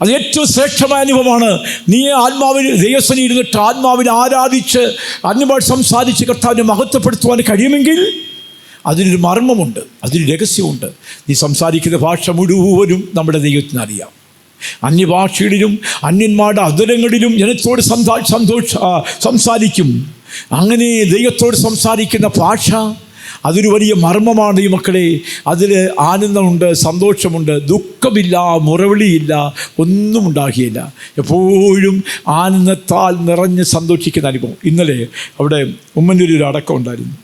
അത് ഏറ്റവും ശ്രേഷ്ഠമായ അനുഭവമാണ്. നീ ആത്മാവിൽ ദൈവസന്നിധിയിൽ ഇരുന്നിട്ട് ആത്മാവിൽ ആരാധിച്ച് അന്യഭാഷ സംസാരിച്ച് കർത്താവിനെ മഹത്വപ്പെടുത്തുവാൻ കഴിയുമെങ്കിൽ അതിനൊരു മർമ്മമുണ്ട്, അതിന് രഹസ്യമുണ്ട്. നീ സംസാരിക്കുന്ന ഭാഷ മുഴുവനും നമ്മുടെ ദൈവത്തിനറിയാം. അന്യഭാഷകളിലും അന്യന്മാരുടെ അധരങ്ങളിലും ജനത്തോട് സംസാരിക്കും. അങ്ങനെ ദൈവത്തോട് സംസാരിക്കുന്ന ഭാഷ അതൊരു വലിയ മർമ്മമാണ് ഈ മക്കളെ. അതിൽ ആനന്ദമുണ്ട്, സന്തോഷമുണ്ട്, ദുഃഖമില്ല, മുറവിളിയില്ല, ഒന്നും ഉണ്ടാകിയില്ല. എപ്പോഴും ആനന്ദത്താൽ നിറഞ്ഞ് സന്തോഷിക്കുന്ന അനുഭവം. ഇന്നലെ അവിടെ ഉമ്മന്നൂരിൽ ഒരു അടക്കം ഉണ്ടായിരുന്നു.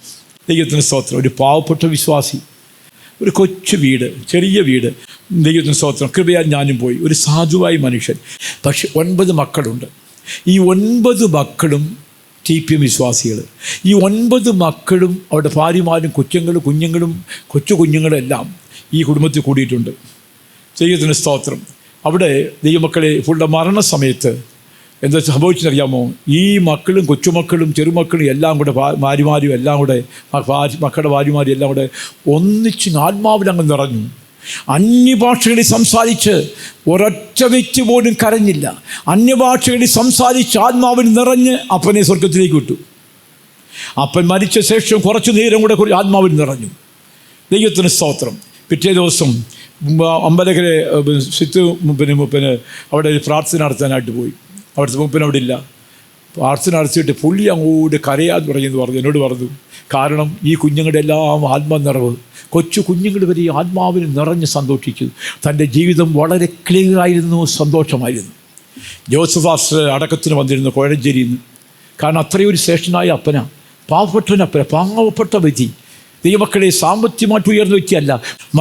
ദൈവത്തിന് സ്തോത്രം. ഒരു പാവപ്പെട്ട വിശ്വാസി, ഒരു കൊച്ചു വീട്, ചെറിയ വീട്. ദൈവത്തിന് സ്തോത്രം. കൃപയാൽ ഞാനും പോയി. ഒരു സാധുവായ മനുഷ്യൻ. പക്ഷെ 9 മക്കളുണ്ട്. ഈ 9 മക്കളും TPM വിശ്വാസികൾ. ഈ 9 മക്കളും അവരുടെ ഭാര്യമാരും കുഞ്ഞുങ്ങളും കൊച്ചു കുഞ്ഞുങ്ങളും എല്ലാം ഈ കുടുംബത്തിൽ കൂടിയിട്ടുണ്ട്. ദൈവത്തിന് സ്തോത്രം. അവിടെ ദൈവമക്കളെ പുള്ളിയുടെ മരണസമയത്ത് എന്താ സംഭവിച്ചെന്നറിയാമോ? ഈ മക്കളും കൊച്ചുമക്കളും ചെറുമക്കളും എല്ലാം കൂടെ ഭാര്യമാരും എല്ലാം കൂടെ മക്കളുടെ ഭാര്യമാരും എല്ലാം കൂടെ ഒന്നിച്ച് ആത്മാവിലങ്ങ് നിറഞ്ഞു. അന്യഭാഷകളിൽ സംസാരിച്ച് ഒരൊറ്റ വ്യക്തി പോലും കരഞ്ഞില്ല. അന്യഭാഷകളിൽ സംസാരിച്ച് ആത്മാവിൽ നിറഞ്ഞ് അപ്പനെ സ്വർഗത്തിലേക്ക് വിട്ടു. അപ്പൻ മരിച്ച ശേഷം കുറച്ചു നേരം കൂടെ ആത്മാവിൽ നിറഞ്ഞു. ദൈവത്തിന് സ്തോത്രം. പിറ്റേ ദിവസം അമ്പലക്കരെ സിത്ത് മുപ്പന് അവിടെ ഒരു പ്രാർത്ഥന നടത്താനായിട്ട് പോയി. അവിടുത്തെ മുപ്പൻ അവിടെ ഇല്ല. പ്രാർത്ഥന നടത്തിയിട്ട് പുള്ളി അങ്ങോട്ട് കരയാൻ തുടങ്ങിയെന്ന് പറഞ്ഞു. എന്നോട് പറഞ്ഞു, കാരണം ഈ കുഞ്ഞുങ്ങളുടെ എല്ലാം ആത്മനിറവ്, കൊച്ചു കുഞ്ഞുങ്ങൾ വരെ ആത്മാവിൽ നിറഞ്ഞ് സന്തോഷിച്ചു. തൻ്റെ ജീവിതം വളരെ ക്ലിയറായിരുന്നു, സന്തോഷമായിരുന്നു. ജോസഫ് ഫാസ്റ്റർ അടക്കത്തിന് വന്നിരുന്നു കോഴഞ്ചേരിയിൽ നിന്ന്. കാരണം അത്രയും ഒരു ശ്രേഷ്ഠനായ അപ്പന, പാവപ്പെട്ട വ്യക്തി. ദൈവമക്കളെ, സാമ്പത്തികമായിട്ട് ഉയർന്ന വ്യക്തിയല്ല,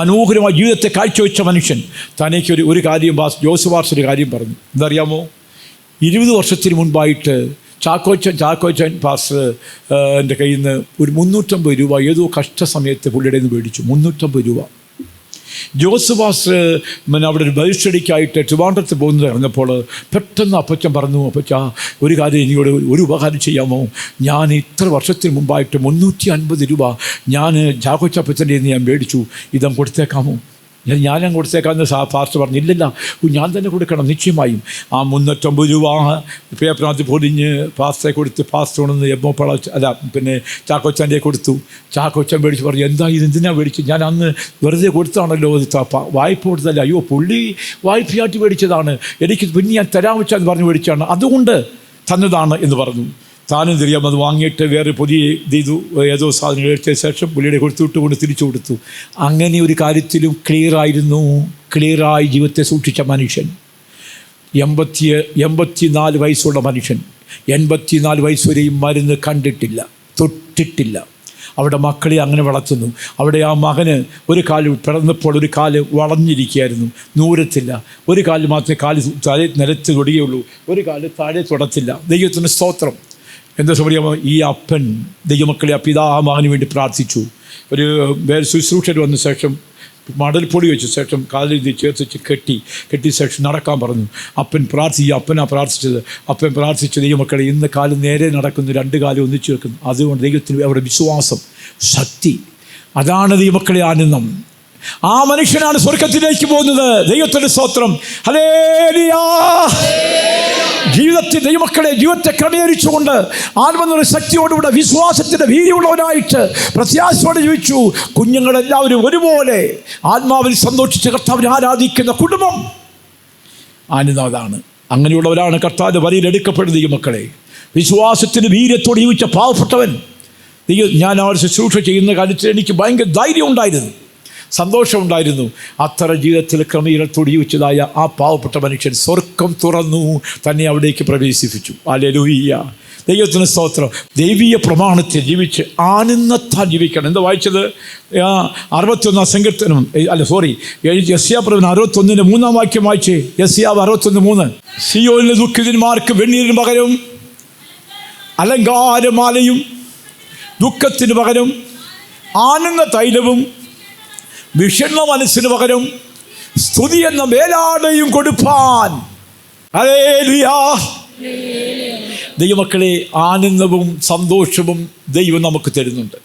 മനോഹരമായ ജീവിതത്തെ കാഴ്ചവെച്ച മനുഷ്യൻ. തനിക്ക് ഒരു കാര്യം ജോസഫ് ഫാസ്റ്റർ ഒരു കാര്യം പറഞ്ഞു. എന്തറിയാമോ? 20 വർഷത്തിന് മുൻപായിട്ട് ചാക്കോച്ചൻ പാസ്റ്റർ എൻ്റെ കയ്യിൽ നിന്ന് ഒരു 350 രൂപ ഏതോ കഷ്ട സമയത്ത് പുള്ളിയുടെ നിന്ന് മേടിച്ചു. 350 രൂപ. ജോസഫ് പാസ്റ്റർ അവിടെ ഒരു ബൈബിൾ സ്റ്റഡിക്കായിട്ട് ട്രിവാൻഡ്രത്ത് പോകുന്നത് അറിഞ്ഞപ്പോൾ പെട്ടെന്ന് അപ്പച്ചൻ പറഞ്ഞു, അപ്പച്ച ഒരു കാര്യം എനിക്കോട് ഒരു ഉപകാരം ചെയ്യാമോ? ഞാൻ ഇത്ര വർഷത്തിന് മുമ്പായിട്ട് 350 രൂപ ഞാൻ ചാക്കോച്ചപ്പച്ചൻ്റെ നിന്ന് ഞാൻ മേടിച്ചു, ഇതം കൊടുത്തേക്കാമോ? ഞാനും കൊടുത്തേക്കാന്ന് പാസ്റ്റർ പറഞ്ഞു. ഇല്ലല്ല, ഞാൻ തന്നെ കൊടുക്കണം നിശ്ചയമായും. ആ 350 രൂപ പേപ്പറിനകത്ത് പൊടിഞ്ഞ് പാസ്റ്ററെ കൊടുത്ത് പാസ്റ്റർ കൊണ്ടുവന്ന് ചാക്കോച്ചാൻ്റെ കൊടുത്തു. ചാക്കോച്ചാൻ മേടിച്ച് പറഞ്ഞു, എന്താ ഇത്, എന്തിനാ മേടിച്ചു? ഞാൻ അന്ന് വെറുതെ കൊടുത്താണല്ലോ, വായ്പ കൊടുത്തല്ല. അയ്യോ, പുള്ളി വായ്പയായിട്ട് മേടിച്ചതാണ്, എനിക്ക് പിന്നെ ഞാൻ തരാൻ വെച്ചാന്ന് പറഞ്ഞ് മേടിച്ചാണ്, അതുകൊണ്ട് തന്നതാണ് എന്ന് പറഞ്ഞു. താനും തിരിയാം അത് വാങ്ങിയിട്ട് വേറെ പുതിയ ചെയ്തു, ഏതോ സാധനങ്ങൾ എടുത്ത ശേഷം പുള്ളിയുടെ കൊടുത്തുവിട്ട് കൊണ്ട് തിരിച്ചു കൊടുത്തു. അങ്ങനെ ഒരു കാര്യത്തിലും ക്ലിയറായി ജീവിതത്തെ സൂക്ഷിച്ച മനുഷ്യൻ. 84 വയസ്സുള്ള മനുഷ്യൻ. 84 വയസ്സ് വരെയും മരുന്ന് കണ്ടിട്ടില്ല, തൊട്ടിട്ടില്ല. അവിടെ മക്കളെ അങ്ങനെ വളർത്തുന്നു. അവിടെ ആ മകന് ഒരു കാല് പിറന്നപ്പോൾ ഒരു കാല് വളഞ്ഞിരിക്കുകയായിരുന്നു, നൂരത്തില്ല. ഒരു കാല് മാത്രമേ താഴെ നിലത്ത് തൊടുകയുള്ളൂ, ഒരു കാല് താഴെ തൊടത്തില്ല. ദൈവത്തിന് സ്തോത്രം. എന്താ പറയാമോ? ഈ അപ്പൻ ദൈവമക്കളെ ആ മകന് വേണ്ടി പ്രാർത്ഥിച്ചു. ഒരു വേറെ ശുശ്രൂഷയിൽ വന്ന ശേഷം മടൽപ്പൊടി വെച്ച ശേഷം കാലിൽ ചേർത്തിച്ച് കെട്ടി ശേഷം നടക്കാൻ പറഞ്ഞു. അപ്പനാ പ്രാർത്ഥിച്ചത്. അപ്പൻ പ്രാർത്ഥിച്ച ദൈവമക്കളെ ഇന്ന് കാലം നേരെ നടക്കുന്നു, 2 കാലം ഒന്നിച്ചു വെക്കുന്നു. അതുകൊണ്ട് ദൈവത്തിന് അവിടെ വിശ്വാസം, ശക്തി, അതാണ് ദൈവമക്കളെ ആനന്ദം. ആ മനുഷ്യനാണ് സ്വർഗത്തിലേക്ക് പോകുന്നത്. ദൈവത്തിന്റെ സ്തോത്രം. ഹല്ലേലൂയ. ദൈവമക്കളെ ജീവിതത്തെ ക്രമീകരിച്ചുകൊണ്ട് ആത്മനിറ ശക്തിയോടുകൂടെ വിശ്വാസത്തിന്റെ വീര്യമുള്ളവനായിട്ട് പ്രത്യാശയോടെ ജീവിച്ചു. കുഞ്ഞുങ്ങളെല്ലാവരും ഒരുപോലെ ആത്മാവിൽ സന്തോഷിച്ച് കർത്താവിനെ ആരാധിക്കുന്ന കുടുംബം ആനന്ദമാണ്. അങ്ങനെയുള്ളവരാണ് കർത്താവിന്റെ വരിയിൽ എടുക്കപ്പെടുന്ന ദൈവമക്കളെ. വിശ്വാസത്തിന് വീര്യത്തോടെ ജീവിച്ച പാവപ്പെട്ടവൻ. ഞാൻ അവർ ശുശ്രൂഷ ചെയ്യുന്ന കാര്യത്തിൽ എനിക്ക് ഭയങ്കര ധൈര്യം ഉണ്ടായിരുന്നു, സന്തോഷമുണ്ടായിരുന്നു. അത്ര ജീവിതത്തിൽ ക്രമീകരണത്തോട് ജീവിച്ചതായ ആ പാവപ്പെട്ട മനുഷ്യൻ സ്വർഗം തുറന്നു തന്നെ അവിടേക്ക് പ്രവേശിപ്പിച്ചു. ഹല്ലേലൂയ. ദൈവത്തിന് സ്തോത്രം. ദൈവീയ പ്രമാണത്തിൽ ജീവിച്ച് ആനന്ദത്താൽ ജീവിക്കണം. എന്താ വായിച്ചത്? 61 സങ്കീർത്തനം യെശയ്യാപ്രവചനം 61:3 വായിച്ചേ. യെശയ്യാവ് 61:3. സിയോനിലെ ദുഃഖിതന്മാർക്ക് വെണ്ണീരിന് പകരം അലങ്കാരമാലയും ദുഃഖത്തിന് പകരം ആനന്ദ തൈലവും വിഷണ്ണ മനസ്സിന് പകരം സ്തുതി എന്ന മേലാടയും കൊടുപ്പാൻ. ഹല്ലേലൂയ. ദൈവമക്കളെ, ആനന്ദവും സന്തോഷവും ദൈവം നമുക്ക് തരുന്നുണ്ട്.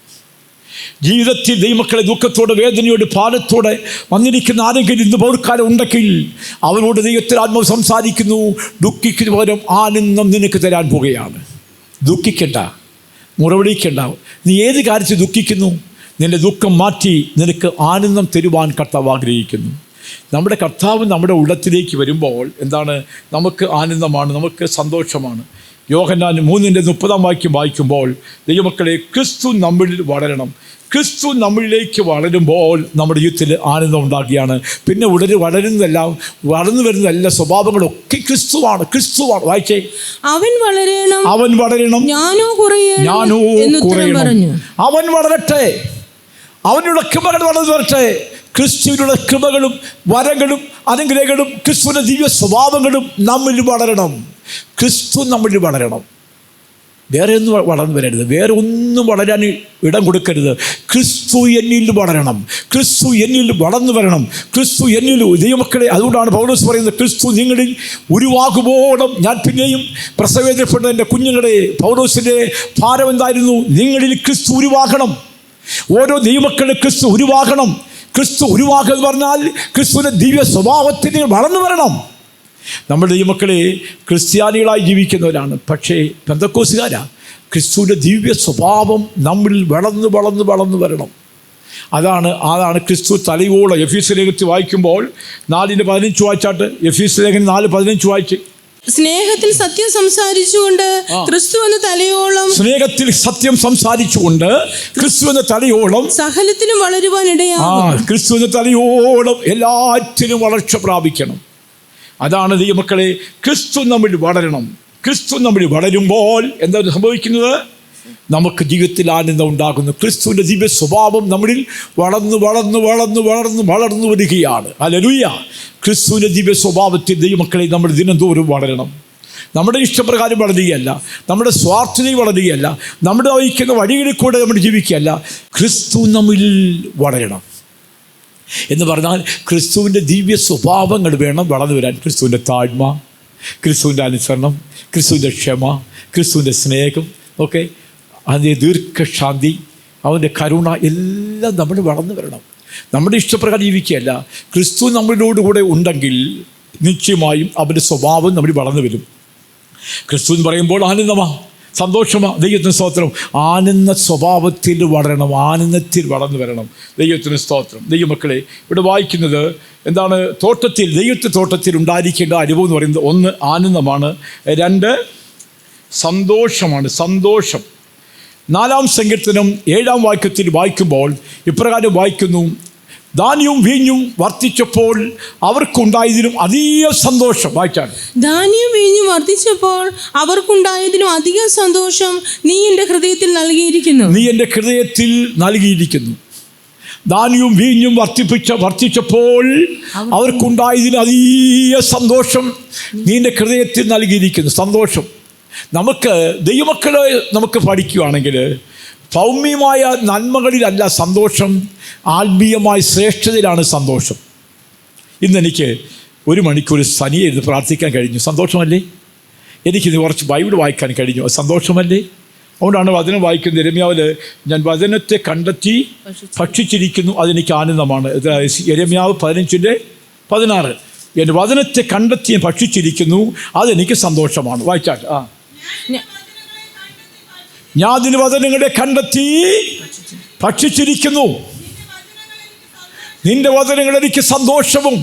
ജീവിതത്തിൽ ദൈവമക്കളെ ദുഃഖത്തോടെ വേദനയോട് ഭാരത്തോടെ വന്നിരിക്കുന്ന ആരെങ്കിലും ഇന്ന് പൗർക്കാലം ഉണ്ടെങ്കിൽ അവനോട് ദൈവത്തിൽ ആത്മാവ് സംസാരിക്കുന്നു. ദുഃഖിക്കുന്ന പകരം ആനന്ദം നിനക്ക് തരാൻ പോകുകയാണ്. ദുഃഖിക്കണ്ട, മുറവിളിക്കണ്ട. നീ ഏത് കാര്യത്തിൽ ദുഃഖിക്കുന്നു? നിന്റെ ദുഃഖം മാറ്റി നിനക്ക് ആനന്ദം തരുവാൻ കർത്താവ് ആഗ്രഹിക്കുന്നു. നമ്മുടെ കർത്താവ് നമ്മുടെ ഉള്ളത്തിലേക്ക് വരുമ്പോൾ എന്താണ്? നമുക്ക് ആനന്ദമാണ്, നമുക്ക് സന്തോഷമാണ്. യോഹന്നാൻ 3:30 വായിക്കുമ്പോൾ ദൈവമക്കളെ, ക്രിസ്തു നമ്മളിൽ വളരണം. ക്രിസ്തു നമ്മളിലേക്ക് വളരുമ്പോൾ നമ്മുടെ ജീവിതത്തിൽ ആനന്ദം ഉണ്ടാകുകയാണ്. പിന്നെ വളരുന്നതെല്ലാം വളർന്നു വരുന്നതല്ല, സ്വഭാവങ്ങളൊക്കെ ക്രിസ്തുവാണ്. വായിച്ചേ, അവൻ വളരണം ഞാനോ കുറയണം. അവൻ വളരട്ടെ, അവനുള്ള കൃപകൾ വളർന്നു വരട്ടെ. ക്രിസ്തുവിനുള്ള കൃപകളും വരങ്ങളും അനുഗ്രഹങ്ങളും ക്രിസ്തുവിൻ്റെ ദിവ്യ സ്വഭാവങ്ങളും നമ്മിൽ വളരണം. ക്രിസ്തു നമ്മിൽ വളരണം. വേറെ ഒന്നും വളർന്നു വരരുത്, വേറെ ഒന്നും വളരാൻ ഇടം കൊടുക്കരുത്. ക്രിസ്തു എന്നിൽ വളരണം, ക്രിസ്തു എന്നിൽ വളർന്നു വരണം, ക്രിസ്തു എന്നിൽ. ദൈവമക്കളെ, അതുകൊണ്ടാണ് പൗലോസ് പറയുന്നത്, ക്രിസ്തു നിങ്ങളിൽ ഉരുവാകുമ്പോഴും. ഞാൻ പിന്നെയും പ്രസവേദനപ്പെട്ട എൻ്റെ കുഞ്ഞുങ്ങളെ, പൗലോസിൻ്റെ ഭാരം എന്തായിരുന്നു? നിങ്ങളിൽ ക്രിസ്തു ഉരുവാകണം. ഓരോ ദൈവമക്കളെ ക്രിസ്തു ഉരുവാകണം. ക്രിസ്തു ഉരുവാക്കുക എന്ന് പറഞ്ഞാൽ ക്രിസ്തുവിൻ്റെ ദിവ്യ സ്വഭാവത്തിന് വളർന്നു വരണം. നമ്മുടെ ദൈവമക്കളെ ക്രിസ്ത്യാനികളായി ജീവിക്കുന്നവരാണ്, പക്ഷേ പെന്തക്കോസ്തുകാരാ. ക്രിസ്തുവിൻ്റെ ദിവ്യ സ്വഭാവം നമ്മിൽ വളർന്നു വരണം. അതാണ് ക്രിസ്തു തലയോളം. എഫീസ് ലേഖനത്തിൽ വായിക്കുമ്പോൾ 4:15 വായിച്ചാട്ട്. എഫീസ് ലേഖനം 4:15 വായിച്ച്. സ്നേഹത്തിൽ സത്യം സംസാരിച്ചുകൊണ്ട് ക്രിസ്തു എന്ന തലയോളം, സ്നേഹത്തിൽ സത്യം സംസാരിച്ചുകൊണ്ട് ക്രിസ്തു എന്ന തലയോളം സകലത്തിലും വളരുവാൻ ഇടയാകും. ക്രിസ്തു എന്ന തലയോളം എല്ലാറ്റിനും വളർച്ച പ്രാപിക്കണം. അതാണ് ദൈവമക്കളെ, ക്രിസ്തു നമ്മിൽ വളരണം. ക്രിസ്തു നമ്മിൽ വളരുമ്പോൾ എന്താണ് സംഭവിക്കുന്നത്? നമുക്ക് ജീവിതത്തിൽ ആനന്ദം ഉണ്ടാകുന്നു. ക്രിസ്തുവിൻ്റെ ദിവ്യ സ്വഭാവം നമ്മളിൽ വളർന്നു വരികയാണ്. ഹല്ലേലൂയ. ക്രിസ്തുവിൻ്റെ ദിവ്യ സ്വഭാവത്തിൽ ദൈവമക്കളെ നമ്മൾ ദിനംതോറും വളരണം. നമ്മുടെ ഇഷ്ടപ്രകാരം വളരുകയല്ല, നമ്മുടെ സ്വാർത്ഥതയിൽ വളരുകയല്ല, നമ്മുടെ വഹിക്കുന്ന വഴികളിൽ കൂടെ നമ്മൾ ജീവിക്കുകയല്ല. ക്രിസ്തു നമ്മിൽ വളരണം എന്ന് പറഞ്ഞാൽ ക്രിസ്തുവിൻ്റെ ദിവ്യ സ്വഭാവങ്ങൾ വേണം വളർന്നു വരാൻ. ക്രിസ്തുവിൻ്റെ താഴ്മ, ക്രിസ്തുവിൻ്റെ അനുസരണം, ക്രിസ്തുവിൻ്റെ ക്ഷമ, ക്രിസ്തുവിൻ്റെ സ്നേഹം, ഓക്കെ, അതിൻ്റെ ദീർഘശാന്തി, അവൻ്റെ കരുണ എല്ലാം നമ്മൾ വളർന്നു വരണം. നമ്മുടെ ഇഷ്ടപ്രകാരം ജീവിക്കുകയല്ല. ക്രിസ്തു നമ്മളോടുകൂടെ ഉണ്ടെങ്കിൽ നിശ്ചയമായും അവൻ്റെ സ്വഭാവം നമ്മൾ വളർന്നു വരും. ക്രിസ്തു എന്ന് പറയുമ്പോൾ ആനന്ദമാണ്, സന്തോഷമാണ്. ദൈവത്തിന് സ്തോത്രം. ആനന്ദ സ്വഭാവത്തിൽ വളരണം, ആനന്ദത്തിൽ വളർന്നു വരണം. ദൈവത്തിന് സ്തോത്രം. ദൈവമക്കളെ, ഇവിടെ വായിക്കുന്നത് എന്താണ്? തോട്ടത്തിൽ ഉണ്ടായിരിക്കേണ്ട അനുഭവം എന്ന് പറയുന്നത് 1 ആനന്ദമാണ്, 2 സന്തോഷമാണ്. സന്തോഷം. 4-ാം സങ്കീർത്തനം 7-ാം വാക്യത്തിൽ വായിക്കുമ്പോൾ ഇപ്രകാരം വായിക്കുന്നു: ധാന്യവും വീഞ്ഞും വർദ്ധിച്ചപ്പോൾ അവർക്കുണ്ടായതിലും അധിക സന്തോഷം. വായിച്ചാൽ, ധാന്യവും വീഞ്ഞും വർദ്ധിച്ചപ്പോൾ അവർക്കുണ്ടായതിലും അധിക സന്തോഷം നീ എൻ്റെ ഹൃദയത്തിൽ നൽകിയിരിക്കുന്നു. ധാന്യവും വീഞ്ഞും വർദ്ധിച്ചപ്പോൾ അവർക്കുണ്ടായതിലും അധിക സന്തോഷം നീ എൻ്റെ ഹൃദയത്തിൽ നൽകിയിരിക്കുന്നു. സന്തോഷം. നമുക്ക് ദൈവമക്കളെ നമുക്ക് പഠിക്കുകയാണെങ്കിൽ ഭൗമ്യമായ നന്മകളിലല്ല സന്തോഷം, ആത്മീയമായ ശ്രേഷ്ഠതയിലാണ് സന്തോഷം. ഇന്നെനിക്ക് 1 മണിക്കൂർ സനിയെ ഇരുന്ന് പ്രാർത്ഥിക്കാൻ കഴിഞ്ഞു. സന്തോഷമല്ലേ? എനിക്കിന്ന് കുറച്ച് ബൈബിൾ വായിക്കാൻ കഴിഞ്ഞു. സന്തോഷമല്ലേ? അതുകൊണ്ടാണ് വചനം വായിക്കുന്നത്. യെരമ്യാവിൽ ഞാൻ വചനത്തെ കണ്ടെത്തി ഭക്ഷിച്ചിരിക്കുന്നു, അതെനിക്ക് ആനന്ദമാണ്. യെരമ്യാവ് 15:16. എൻ്റെ വചനത്തെ കണ്ടെത്തി ഞാൻ ഭക്ഷിച്ചിരിക്കുന്നു, അതെനിക്ക് സന്തോഷമാണ്. വായിച്ചാൽ, ഞാൻ നിന്റെ വചനങ്ങളെ കണ്ടെത്തി ഭക്ഷിച്ചിരിക്കുന്നു, നിന്റെ വചനങ്ങൾ എനിക്ക് സന്തോഷവും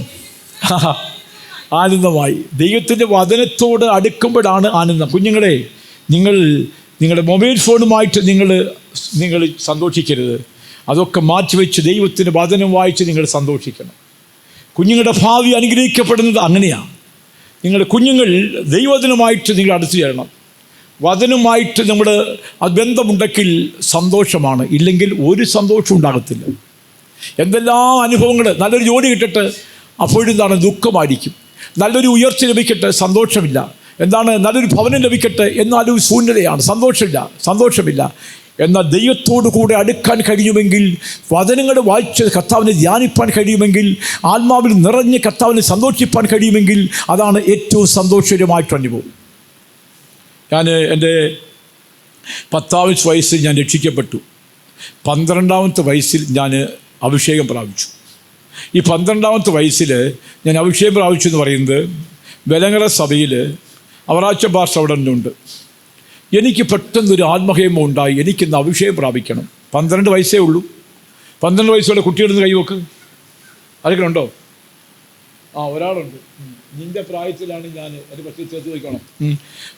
ആനന്ദമായി. ദൈവത്തിൻ്റെ വചനത്തോട് അടുക്കുമ്പോഴാണ് ആനന്ദം. കുഞ്ഞുങ്ങളെ, നിങ്ങളുടെ മൊബൈൽ ഫോണുമായിട്ട് നിങ്ങൾ സന്തോഷിക്കരുത്. അതൊക്കെ മാറ്റിവെച്ച് ദൈവത്തിൻ്റെ വചനം വായിച്ച് നിങ്ങൾ സന്തോഷിക്കണം. കുഞ്ഞുങ്ങളുടെ ഭാവി അനുഗ്രഹിക്കപ്പെടുന്നത് അങ്ങനെയാണ്. നിങ്ങളുടെ കുഞ്ഞുങ്ങൾ ദൈവവചനമായിട്ട് നിങ്ങൾ അടുത്തു ചേരണം. വചനമായിട്ട് നമ്മുടെ ബന്ധമുണ്ടെങ്കിൽ സന്തോഷമാണ്, ഇല്ലെങ്കിൽ ഒരു സന്തോഷം ഉണ്ടാകത്തില്ല. എന്തെല്ലാം അനുഭവങ്ങൾ, നല്ലൊരു ജോലി കിട്ടട്ടെ, അപ്പോഴെന്താണ്? ദുഃഖമായിരിക്കും. നല്ലൊരു ഉയർച്ച ലഭിക്കട്ടെ, സന്തോഷമില്ല. എന്താണ്, നല്ലൊരു ഭവനം ലഭിക്കട്ടെ, എന്നാലും ശൂന്യതയാണ്, സന്തോഷമില്ല. എന്നാൽ ദൈവത്തോടു കൂടെ അടുക്കാൻ കഴിയുമെങ്കിൽ, വചനങ്ങൾ വായിച്ച് കർത്താവിനെ ധ്യാനിപ്പാൻ കഴിയുമെങ്കിൽ, ആത്മാവിൽ നിറഞ്ഞ് കർത്താവിനെ സന്തോഷിപ്പാൻ കഴിയുമെങ്കിൽ, അതാണ് ഏറ്റവും സന്തോഷകരമായിട്ടുള്ള അനുഭവം. ഞാൻ എൻ്റെ 10ാമത്തെ വയസ്സിൽ ഞാൻ രക്ഷിക്കപ്പെട്ടു. 12ാമത്തെ വയസ്സിൽ ഞാൻ അഭിഷേകം പ്രാപിച്ചു. ഈ 12ാമത്തെ വയസ്സിൽ ഞാൻ അഭിഷേകം പ്രാപിച്ചു എന്ന് പറയുന്നത് വെലങ്ങര സഭയിൽ അവറാച്ച ഭാഷ അവിടെ ഉണ്ട്. എനിക്ക് പെട്ടെന്നൊരു ആത്മഹേമം ഉണ്ടായി, എനിക്കിന്ന് അഭിഷേകം പ്രാപിക്കണം. 12 വയസ്സേ ഉള്ളൂ. 12 വയസ്സുള്ള കുട്ടികളെന്ന് കൈവക്ക്. ആരെങ്കിലും ഉണ്ടോ? ഒരാളുണ്ട്. നിൻ്റെ പ്രായത്തിലാണ് ഞാൻ, എൻ്റെ പക്ഷേ ചേർത്ത് വയ്ക്കണം.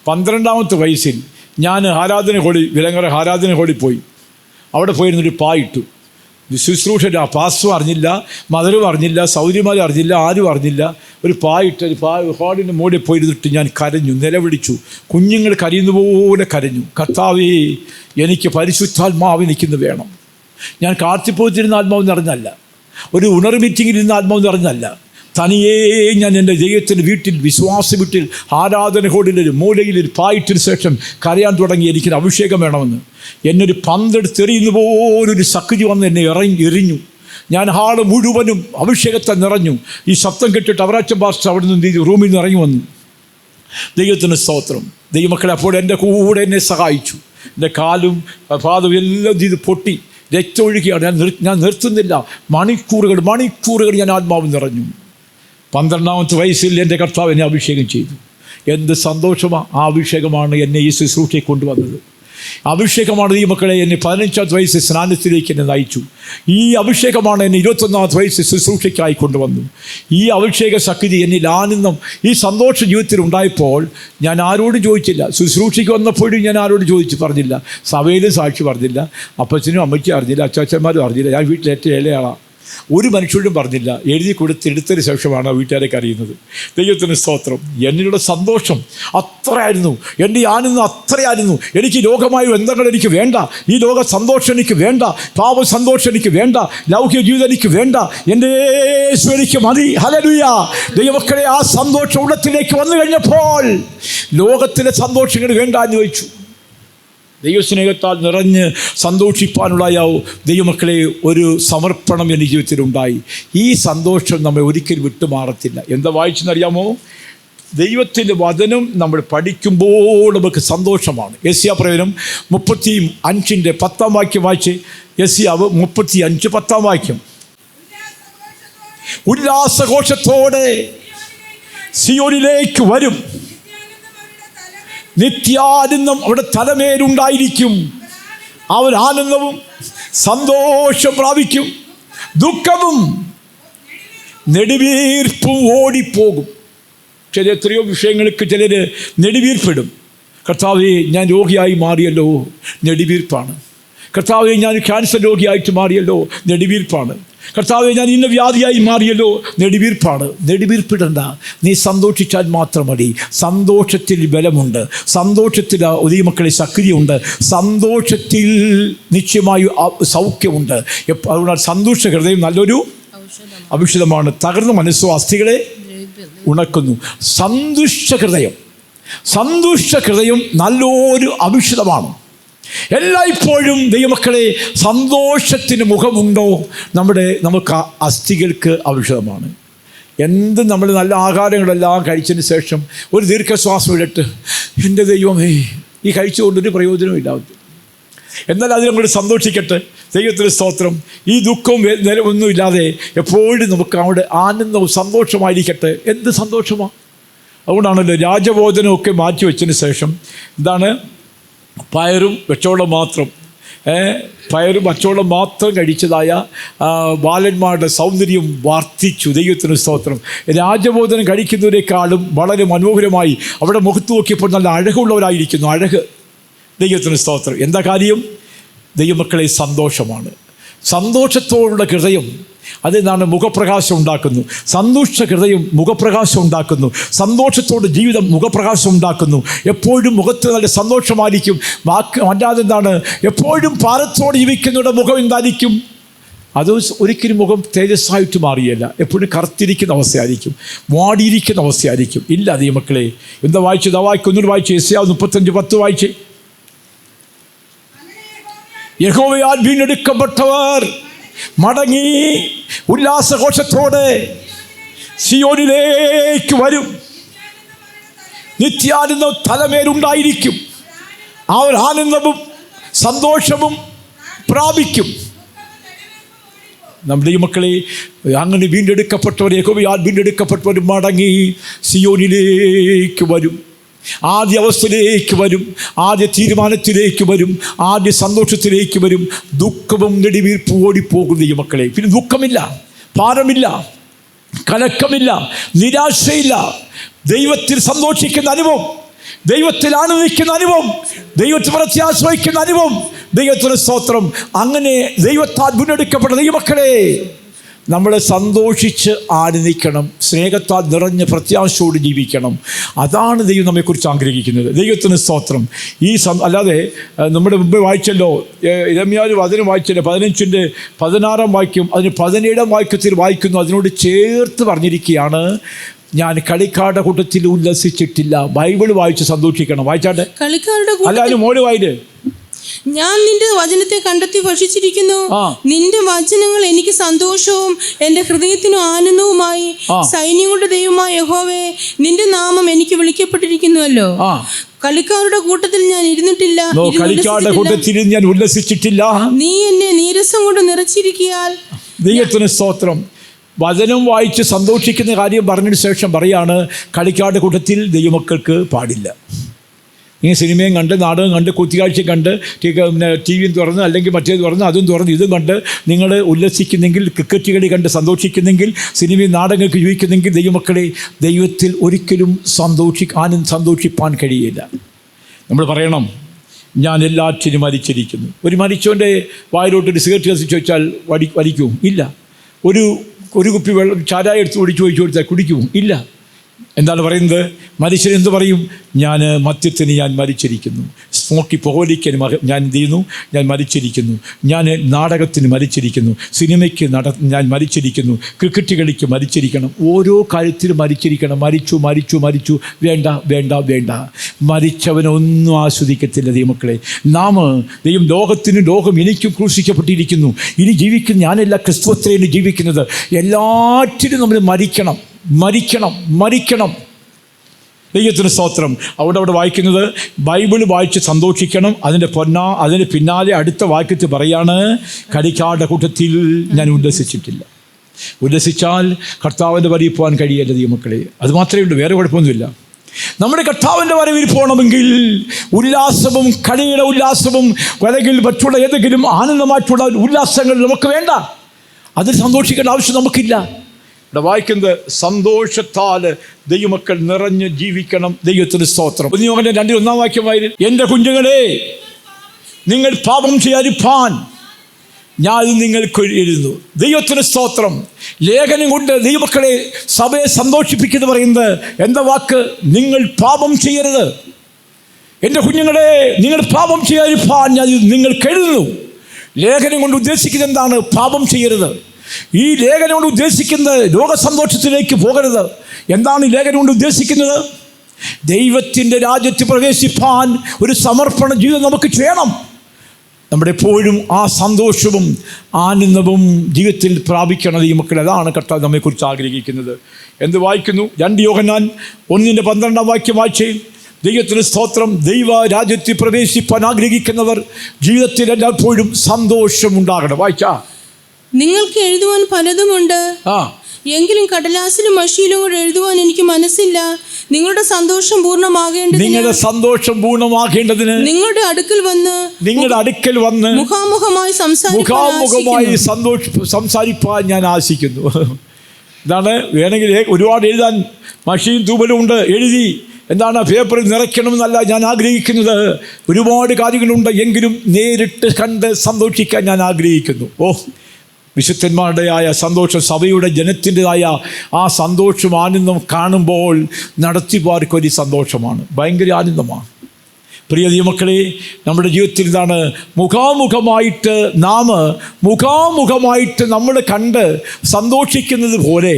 12ാമത്തെ വയസ്സിൽ ഞാൻ വിലങ്ങര ആരാധന ഹോളിൽ പോയി. അവിടെ പോയിരുന്നൊരു പായിട്ടു. ശുശ്രൂഷ പാസ്സും അറിഞ്ഞില്ല, മദറും അറിഞ്ഞില്ല, സൗര്യമാർ അറിഞ്ഞില്ല, ആരും അറിഞ്ഞില്ല. ഒരു ഹാളിൻ്റെ മുകളിൽ പോയിരുന്നിട്ട് ഞാൻ കരഞ്ഞു, നിലവിളിച്ചു. കുഞ്ഞുങ്ങൾ കരയുന്ന പോലെ കരഞ്ഞു. കർത്താവേ, എനിക്ക് പരിശുദ്ധാത്മാവ് എനിക്കിന്ന് വേണം. ഞാൻ കാർത്തിപ്പോത്തിരുന്ന ആത്മാവ് നിറഞ്ഞല്ല, ഒരു ഉണർ മീറ്റിങ്ങിലിരുന്ന ആത്മാവ് നിറഞ്ഞല്ല. തനിയേ ഞാൻ എൻ്റെ ദൈവത്തിൻ്റെ വീട്ടിൽ, വിശ്വാസ വീട്ടിൽ, ആരാധന ഹോളിലൊരു മൂലയിലൊരു പായിട്ടിന് ശേഷം കരയാൻ തുടങ്ങി. എനിക്കൊരു അഭിഷേകം വേണമെന്ന്. എന്നൊരു പന്തെടുത്തെറിയുന്ന പോലൊരു ശക്തി വന്ന് എന്നെ എറിഞ്ഞു. ഞാൻ ഹാള് മുഴുവനും അഭിഷേകത്തെ നിറഞ്ഞു. ഈ ശബ്ദം കേട്ടിട്ട് അവറാച്ച പാസ്റ്റർ അവിടെ നിന്ന് റൂമിൽ നിന്ന് ഇറങ്ങി വന്നു. ദൈവത്തിന് സ്തോത്രം. ദൈവമക്കളെ, അപ്പോൾ എൻ്റെ കൂടെ എന്നെ സഹായിച്ചു. എൻ്റെ കാലും പാദവും എല്ലാം ഇത് പൊട്ടി രക്തം ഒഴുകിയാണ്. ഞാൻ നിർത്തുന്നില്ല. മണിക്കൂറുകൾ ഞാൻ ആത്മാവ് നിറഞ്ഞു. 12ാമത്തെ വയസ്സിൽ എൻ്റെ കർത്താവ് എന്നെ അഭിഷേകം ചെയ്തു. എന്ത് സന്തോഷമാണ്! ആ അഭിഷേകമാണ് എന്നെ ഈ ശുശ്രൂഷയെ കൊണ്ടുവന്നത്. അഭിഷേകമാണ് ഈ മക്കളെ എന്നെ 15ാമത്തെ വയസ്സിൽ സ്നാനത്തിലേക്ക് എന്നെ നയിച്ചു. ഈ അഭിഷേകമാണ് എന്നെ 21ാമത്തെ വയസ്സിൽ ശുശ്രൂഷയ്ക്കായി കൊണ്ടുവന്നു. ഈ അഭിഷേക ശക്തി എന്നിൽ ആനന്ദം, ഈ സന്തോഷ ജീവിതത്തിൽ ഉണ്ടായപ്പോൾ ഞാൻ ആരോടും ചോദിച്ചില്ല. ശുശ്രൂഷയ്ക്ക് വന്നപ്പോഴും ഞാൻ ആരോടും പറഞ്ഞില്ല. സഭയിലും സാക്ഷി പറഞ്ഞില്ല. അപ്പച്ചനും അമ്മയ്ക്കും അറിഞ്ഞില്ല, അച്ചാച്ചന്മാരും അറിഞ്ഞില്ല. ഞാൻ വീട്ടിലേറ്റവും ഇളയാളാണ്. ഒരു മനുഷ്യരോടും പറഞ്ഞില്ല. എഴുതി എടുത്തതിന് ശേഷമാണ് വീട്ടുകാരൊക്കെ അറിയുന്നത്. ദൈവത്തിന് സ്തോത്രം. എന്നിലുള്ള സന്തോഷം അത്രയായിരുന്നു, എൻ്റെ ആനന്ദം അത്രയായിരുന്നു. എനിക്ക് ലോകമായ ബന്ധങ്ങൾ എനിക്ക് വേണ്ട, ഈ ലോക സന്തോഷം എനിക്ക് വേണ്ട, പാപ സന്തോഷം എനിക്ക് വേണ്ട, ലൗകിക ജീവിതം എനിക്ക് വേണ്ട. എൻ്റെ യേശു എനിക്ക് മതി. ഹല്ലേലൂയ. ദൈവമക്കളെ, ആ സന്തോഷം ഉള്ളത്തിലേക്ക് വന്നു കഴിഞ്ഞപ്പോൾ ലോകത്തിലെ സന്തോഷങ്ങൾ വേണ്ട എന്ന് ചോദിച്ചു. ദൈവസ്നേഹത്താൽ നിറഞ്ഞ് സന്തോഷിപ്പാനുള്ള ദൈവമക്കളെ ഒരു സമർപ്പണം എൻ്റെ ജീവിതത്തിലുണ്ടായി. ഈ സന്തോഷം നമ്മെ ഒരിക്കലും വിട്ടുമാറത്തില്ല. എന്താ വായിച്ചെന്നറിയാമോ? ദൈവത്തിൻ്റെ വചനം നമ്മൾ പഠിക്കുമ്പോൾ നമുക്ക് സന്തോഷമാണ്. യെശയ്യാ പ്രവചനം 35 10 വാക്യം വായിച്ച്. യെശയ്യാവ് 35 10 വാക്യം. ഉല്ലാസഘോഷത്തോടെ സിയോനിലേക്ക് വരും, നിത്യാനന്ദം അവിടെ തലമേലുണ്ടായിരിക്കും. അവർ ആനന്ദവും സന്തോഷം പ്രാപിക്കും, ദുഃഖവും നെടുവീർപ്പും ഓടിപ്പോകും. എത്രയോ വിഷയങ്ങൾക്ക് ചിലർ നെടുവീർപ്പിടും. കർത്താവേ, ഞാൻ രോഗിയായി മാറിയല്ലോ, നെടുവീർപ്പാണ്. കർത്താവേ, ഞാൻ ക്യാൻസർ രോഗിയായിട്ട് മാറിയല്ലോ, നെടുവീർപ്പാണ്. കർത്താവേ, ഞാൻ ഇന്ന വ്യാധിയായി മാറിയല്ലോ, നെടുവീർപ്പാണ്. നെടുവീർപ്പിടണ്ട, നീ സന്തോഷിച്ചാൽ മാത്രം മതി. സന്തോഷത്തിൽ ബലമുണ്ട്, സന്തോഷത്തിൽ മക്കളെ ശക്തിയുണ്ട്, സന്തോഷത്തിൽ നിശ്ചയമായി സൗഖ്യമുണ്ട്. അതുകൊണ്ട് സന്തോഷ ഹൃദയം നല്ലൊരു ഔഷധമാണ്. തകർന്ന മനസ്സോ അസ്ഥികളെ ഉണക്കുന്നു. സന്തുഷ്ട ഹൃദയം നല്ലൊരു ഔഷധമാണ്. എല്ലായ്പ്പോഴും ദൈവമക്കളെ, സന്തോഷത്തിന് മുഖമുണ്ടോ നമുക്ക് അസ്ഥികൾക്ക് ഔഷധമാണ്. എന്ത് നമ്മൾ നല്ല ആഹാരങ്ങളെല്ലാം കഴിച്ചതിന് ശേഷം ഒരു ദീർഘശ്വാസം ഇടട്ട്, എൻ്റെ ദൈവമേ, ഈ കഴിച്ചുകൊണ്ടൊരു പ്രയോജനമില്ല. എന്നാൽ അതിനങ്ങോട്ട് സന്തോഷിക്കട്ടെ. ദൈവത്തിന് സ്തോത്രം. ഈ ദുഃഖവും ഒന്നുമില്ലാതെ എപ്പോഴും നമുക്ക് അവിടെ ആനന്ദവും സന്തോഷമായിരിക്കട്ടെ. എന്ത് സന്തോഷമാണ്! അതുകൊണ്ടാണല്ലോ രാജഭോജനമൊക്കെ മാറ്റി വെച്ചതിന് ശേഷം എന്താണ്, പയറും വെച്ചോളം മാത്രം കഴിച്ചതായ ബാലന്മാരുടെ സൗന്ദര്യം വർദ്ധിച്ചു. ദൈവത്തിന് സ്തോത്രം. രാജഭോജനം കഴിക്കുന്നവരെക്കാളും വളരെ മനോഹരമായി അവിടെ മുഖത്ത് നോക്കിയപ്പോൾ നല്ല അഴകുള്ളവരായിരിക്കുന്നു. അഴക്. ദൈവത്തിന് സ്തോത്രം. എന്താ കാര്യം? ദൈവമക്കളെ, സന്തോഷമാണ്. സന്തോഷത്തോടുള്ള ഹൃദയം അതെന്താണ്? മുഖപ്രകാശം ഉണ്ടാക്കുന്നു. സന്തോഷ ഹൃദയം മുഖപ്രകാശം ഉണ്ടാക്കുന്നു. സന്തോഷത്തോടെ ജീവിതം മുഖപ്രകാശം ഉണ്ടാക്കുന്നു. എപ്പോഴും മുഖത്ത് നല്ല സന്തോഷമായിരിക്കും. അല്ലാതെ എന്താണ്? എപ്പോഴും ഭാരത്തോടെ ജീവിക്കുന്നവരുടെ മുഖം എന്തായിരിക്കും? അത് ഒരിക്കലും മുഖം തേജസ്സായിട്ട് മാറിയല്ല, എപ്പോഴും കറുത്തിരിക്കുന്ന അവസ്ഥയായിരിക്കും, വാടിയിരിക്കുന്ന അവസ്ഥയായിരിക്കും. ഇല്ല ദൈവമക്കളെ, എന്താ വായിച്ചത്? ആ വായിക്കും, ഒന്നുകൂടി വായിച്ച്. യെശയ്യാവ് 35:10 വായിച്ച്. യഹോവയാൽ വീണ്ടെടുക്കപ്പെട്ടവർ മടങ്ങി ഉല്ലാസഘോഷത്തോടെ സിയോനിലേക്ക് വരും. നിത്യാനന്ദം തലമേലുണ്ടായിരിക്കും. അവർ ആനന്ദവും സന്തോഷവും പ്രാപിക്കും. നമ്മുടെ ഈ മക്കളെ, അങ്ങനെ വീണ്ടെടുക്കപ്പെട്ടവർ, യഹോവയാൽ വീണ്ടെടുക്കപ്പെട്ടവർ മടങ്ങി സിയോനിലേക്ക് വരും. ആദ്യ അവസ്ഥയിലേക്ക് വരും, ആദ്യ തീരുമാനത്തിലേക്ക് വരും, ആദ്യ സന്തോഷത്തിലേക്ക് വരും. ദുഃഖവും നെടുവീർപ്പും ഓടിപ്പോകും ഈ മക്കളെ. പിന്നെ ദുഃഖമില്ല, ഭാരമില്ല, കലക്കമില്ല, നിരാശയില്ല. ദൈവത്തിൽ സന്തോഷിക്കുന്ന അനുഭവം, ദൈവത്തിൽ ആനന്ദിക്കുന്ന അനുഭവം, ദൈവത്തിൽ പ്രത്യാശ വഹിക്കുന്ന അനുഭവം. ദൈവത്തിന് സ്തോത്രം. അങ്ങനെ ദൈവത്താൽ വീണ്ടെടുക്കപ്പെട്ട ദൈവമക്കളെ, നമ്മൾ സന്തോഷിച്ച് ആനന്ദിക്കണം, സ്നേഹത്താൽ നിറഞ്ഞ പ്രത്യാശയോട് ജീവിക്കണം. അതാണ് ദൈവം നമ്മെക്കുറിച്ച് ആഗ്രഹിക്കുന്നത്. ദൈവത്തിന് സ്തോത്രം. അല്ലാതെ നമ്മുടെ മുമ്പ് വായിച്ചല്ലോ, യിരെമ്യാവ് വചനം വായിച്ചല്ലോ, 15:16 വാക്യം, അതിന് 17 വാക്യത്തിൽ വായിക്കുന്നു. അതിനോട് ചേർത്ത് പറഞ്ഞിരിക്കുകയാണ്, ഞാൻ കളിക്കാരുടെ കൂട്ടത്തിൽ ഉല്ലസിച്ചിട്ടില്ല. ബൈബിൾ വായിച്ച് സന്തോഷിക്കണം. വായിച്ചാട്ടെ. കളിക്കാരുടെ അല്ല, അതിന് മോന് വായില്. ഞാൻ നിന്റെ വചനത്തെ കണ്ടെത്തി ഭക്ഷിച്ചിരിക്കുന്നു. നിന്റെ വചനങ്ങൾ എനിക്ക് സന്തോഷവും എന്റെ ഹൃദയത്തിനും ആനന്ദവുമായി. സൈന്യങ്ങളുടെ ദൈവമായ യഹോവേ, നിന്റെ നാമം എനിക്ക് വിളിക്കപ്പെട്ടിരിക്കുന്നുവല്ലോ. കളിക്കാരുടെ കൂട്ടത്തിൽ ഞാൻ ഇരുന്നിട്ടില്ല, കളിക്കാരുടെ കൂട്ടത്തിൽ ഞാൻ ഉല്ലസിച്ചിട്ടില്ല. നീ എന്നെ നീരസം കൊണ്ട് നിറച്ചിരിക്കയാൽ. ദൈവത്തിന് സ്തോത്രം. വചനം വായിച്ച് സന്തോഷിക്കുന്ന കാര്യം പറഞ്ഞതിന് ശേഷം പറയാണ്, കളിക്കാരുടെ കൂട്ടത്തിൽ ദൈവമക്കൾക്ക് പാടില്ല. ഈ സിനിമയും കണ്ട്, നാടകം കണ്ട്, കുത്തിക്കാഴ്ചയും കണ്ട്, പിന്നെ ടി വിയും തുറന്ന്, അല്ലെങ്കിൽ മറ്റേത് തുറന്ന്, അതും തുറന്ന്, ഇതും കണ്ട് നിങ്ങൾ ഉല്ലസിക്കുന്നെങ്കിൽ, ക്രിക്കറ്റ് കളി കണ്ട് സന്തോഷിക്കുന്നെങ്കിൽ, സിനിമയും നാടകങ്ങൾക്ക് ജീവിക്കുന്നെങ്കിൽ, ദൈവമക്കളെ, ദൈവത്തിൽ ഒരിക്കലും സന്തോഷിപ്പാൻ കഴിയില്ല. നമ്മൾ പറയണം, ഞാൻ എല്ലാറ്റിനും മരിച്ചിരിക്കുന്നു. ഒരു മരിച്ചവൻ്റെ വായിലോട്ടൊരു സിഗരറ്റ് കത്തിച്ച് വെച്ചാൽ വലിക്കുമോ? ഇല്ല. ഒരു കുപ്പി വെള്ളം ചാരായ എടുത്ത് ഒഴിച്ചു കൊടുത്താൽ കുടിക്കുമോ? ഇല്ല. എന്താണ് പറയുന്നത്? മനുഷ്യൻ എന്ത് പറയും? ഞാൻ മദ്യത്തിന് ഞാൻ മരിച്ചിരിക്കുന്നു, സ്മോക്കി പുകവലിക്ക് ഞാൻ എന്ത് ചെയ്യുന്നു? ഞാൻ മരിച്ചിരിക്കുന്നു, ഞാൻ നാടകത്തിന് മരിച്ചിരിക്കുന്നു, സിനിമയ്ക്ക് ഞാൻ മരിച്ചിരിക്കുന്നു, ക്രിക്കറ്റ് കളിക്ക് മരിച്ചിരിക്കണം, ഓരോ കാര്യത്തിലും മരിച്ചിരിക്കണം. മരിച്ചു. വേണ്ട. മരിച്ചവനൊന്നും ആസ്വദിക്കത്തില്ല ദൈവമക്കളെ. ദൈവം ലോകം എനിക്കും ക്രൂശിക്കപ്പെട്ടിരിക്കുന്നു, ഇനി ജീവിക്കുന്ന ഞാനല്ല, ക്രിസ്തുവത്രയാണ് ജീവിക്കുന്നത്. എല്ലാറ്റിനും നമ്മൾ മരിക്കണം. ദൈവത്തിന് സ്തോത്രം. അവിടെ വായിക്കുന്നത്, ബൈബിൾ വായിച്ച് സന്തോഷിക്കണം. അതിന് പിന്നാലെ അടുത്ത വാക്യത്തിൽ പറയാണ്, കളിക്കാരുടെ കൂട്ടത്തിൽ ഞാൻ ഉല്ലസിച്ചിട്ടില്ല. ഉല്ലസിച്ചാൽ കർത്താവിൻ്റെ വരയിൽ പോകാൻ കഴിയില്ല ദൈവമക്കളെ. അത് മാത്രമേ ഉള്ളൂ, വേറെ കുഴപ്പമൊന്നുമില്ല. നമ്മുടെ കർത്താവിൻ്റെ വരവിൽ പോകണമെങ്കിൽ ഉല്ലാസവും, കളിയുടെ ഉല്ലാസവും, അല്ലെങ്കിൽ മറ്റുള്ള ഏതെങ്കിലും ആനന്ദമായിട്ടുള്ള ഉല്ലാസങ്ങൾ നമുക്ക് വേണ്ട. അതിൽ സന്തോഷിക്കേണ്ട ആവശ്യം നമുക്കില്ല. ഇവിടെ വായിക്കുന്നത്, സന്തോഷത്താൽ ദൈവമക്കൾ നിറഞ്ഞ് ജീവിക്കണം. ദൈവത്തിന് സ്തോത്രം. 2:1 വാക്യമായി, എൻ്റെ കുഞ്ഞുങ്ങളെ, നിങ്ങൾ പാപം ചെയ്യാതിരിപ്പാൻ ഞാൻ നിങ്ങൾക്ക് എഴുതുന്നു. ദൈവത്തിന് സ്തോത്രം. ലേഖനം കൊണ്ട് ദൈവമക്കളെ, സഭയെ സന്തോഷിപ്പിക്കുന്നത് പറയുന്നത് എന്താ വാക്ക്? നിങ്ങൾ പാപം ചെയ്യരുത്. എൻ്റെ കുഞ്ഞുങ്ങളെ, നിങ്ങൾ പാപം ചെയ്യാതിരിപ്പാൻ ഞാൻ നിങ്ങൾക്ക് എഴുതുന്നു. ലേഖനം കൊണ്ട് ഉദ്ദേശിക്കുന്നത് എന്താണ്? പാപം ചെയ്യരുത്. ഈ ലേഖനം കൊണ്ട് ഉദ്ദേശിക്കുന്നത് ലോകസന്തോഷത്തിലേക്ക് പോകരുത്. എന്താണ് ഈ ലേഖനം കൊണ്ട് ഉദ്ദേശിക്കുന്നത്? ദൈവത്തിൻ്റെ രാജ്യത്ത് പ്രവേശിപ്പാൻ ഒരു സമർപ്പണ ജീവിതം നമുക്ക് ചെയ്യണം. നമ്മുടെ എപ്പോഴും ആ സന്തോഷവും ആനന്ദവും ജീവിതത്തിൽ പ്രാപിക്കണം ഈ മക്കൾ. അതാണ് കർത്താവ് നമ്മെക്കുറിച്ച് ആഗ്രഹിക്കുന്നത്. എന്ത് വായിക്കുന്നു? 2 യോഹന്നാൻ 1:12 വാക്യം വായിച്ചേ. ദൈവത്തിന് സ്തോത്രം. ദൈവ രാജ്യത്തിൽ പ്രവേശിപ്പാൻ ആഗ്രഹിക്കുന്നവർ ജീവിതത്തിൽ എല്ലായ്പ്പോഴും സന്തോഷമുണ്ടാകണം. വായിച്ചാ. നിങ്ങൾക്ക് എഴുതുവാൻ പലതുമുണ്ട്, എങ്കിലും കടലാസിലും മഷിയിലും കൂടെ എഴുതുവാൻ എനിക്ക് മനസ്സില്ല. നിങ്ങളുടെ സന്തോഷം പൂർണ്ണമാകേണ്ടതിന് നിങ്ങളുടെ അടുക്കൽ വന്ന് മുഖാമുഖമായി സംസാരിപ്പാൻ ഞാൻ ആശിക്കുന്നു. ഇതാണ്. വേണമെങ്കിൽ ഒരുപാട് എഴുതാൻ മഷിയും തൂബലും ഉണ്ട്, എഴുതി പേപ്പറിൽ നിറയ്ക്കണമെന്നല്ല ഞാൻ ആഗ്രഹിക്കുന്നത്. ഒരുപാട് കാര്യങ്ങളുണ്ട്, എങ്കിലും നേരിട്ട് കണ്ട് സന്തോഷിക്കാൻ ഞാൻ ആഗ്രഹിക്കുന്നു. വിശുദ്ധന്മാരുടെയായ സന്തോഷം, സഭയുടെ ജനത്തിൻ്റെതായ ആ സന്തോഷം, ആനന്ദം കാണുമ്പോൾ നടത്തിപ്പാർക്കൊരു സന്തോഷമാണ്, ഭയങ്കര ആനന്ദമാണ്. പ്രിയ ദൈവമക്കളെ, നമ്മുടെ ജീവിതത്തിൽ ഇതാണ് മുഖാമുഖമായിട്ട് നമ്മൾ കണ്ട് സന്തോഷിക്കുന്നത് പോലെ,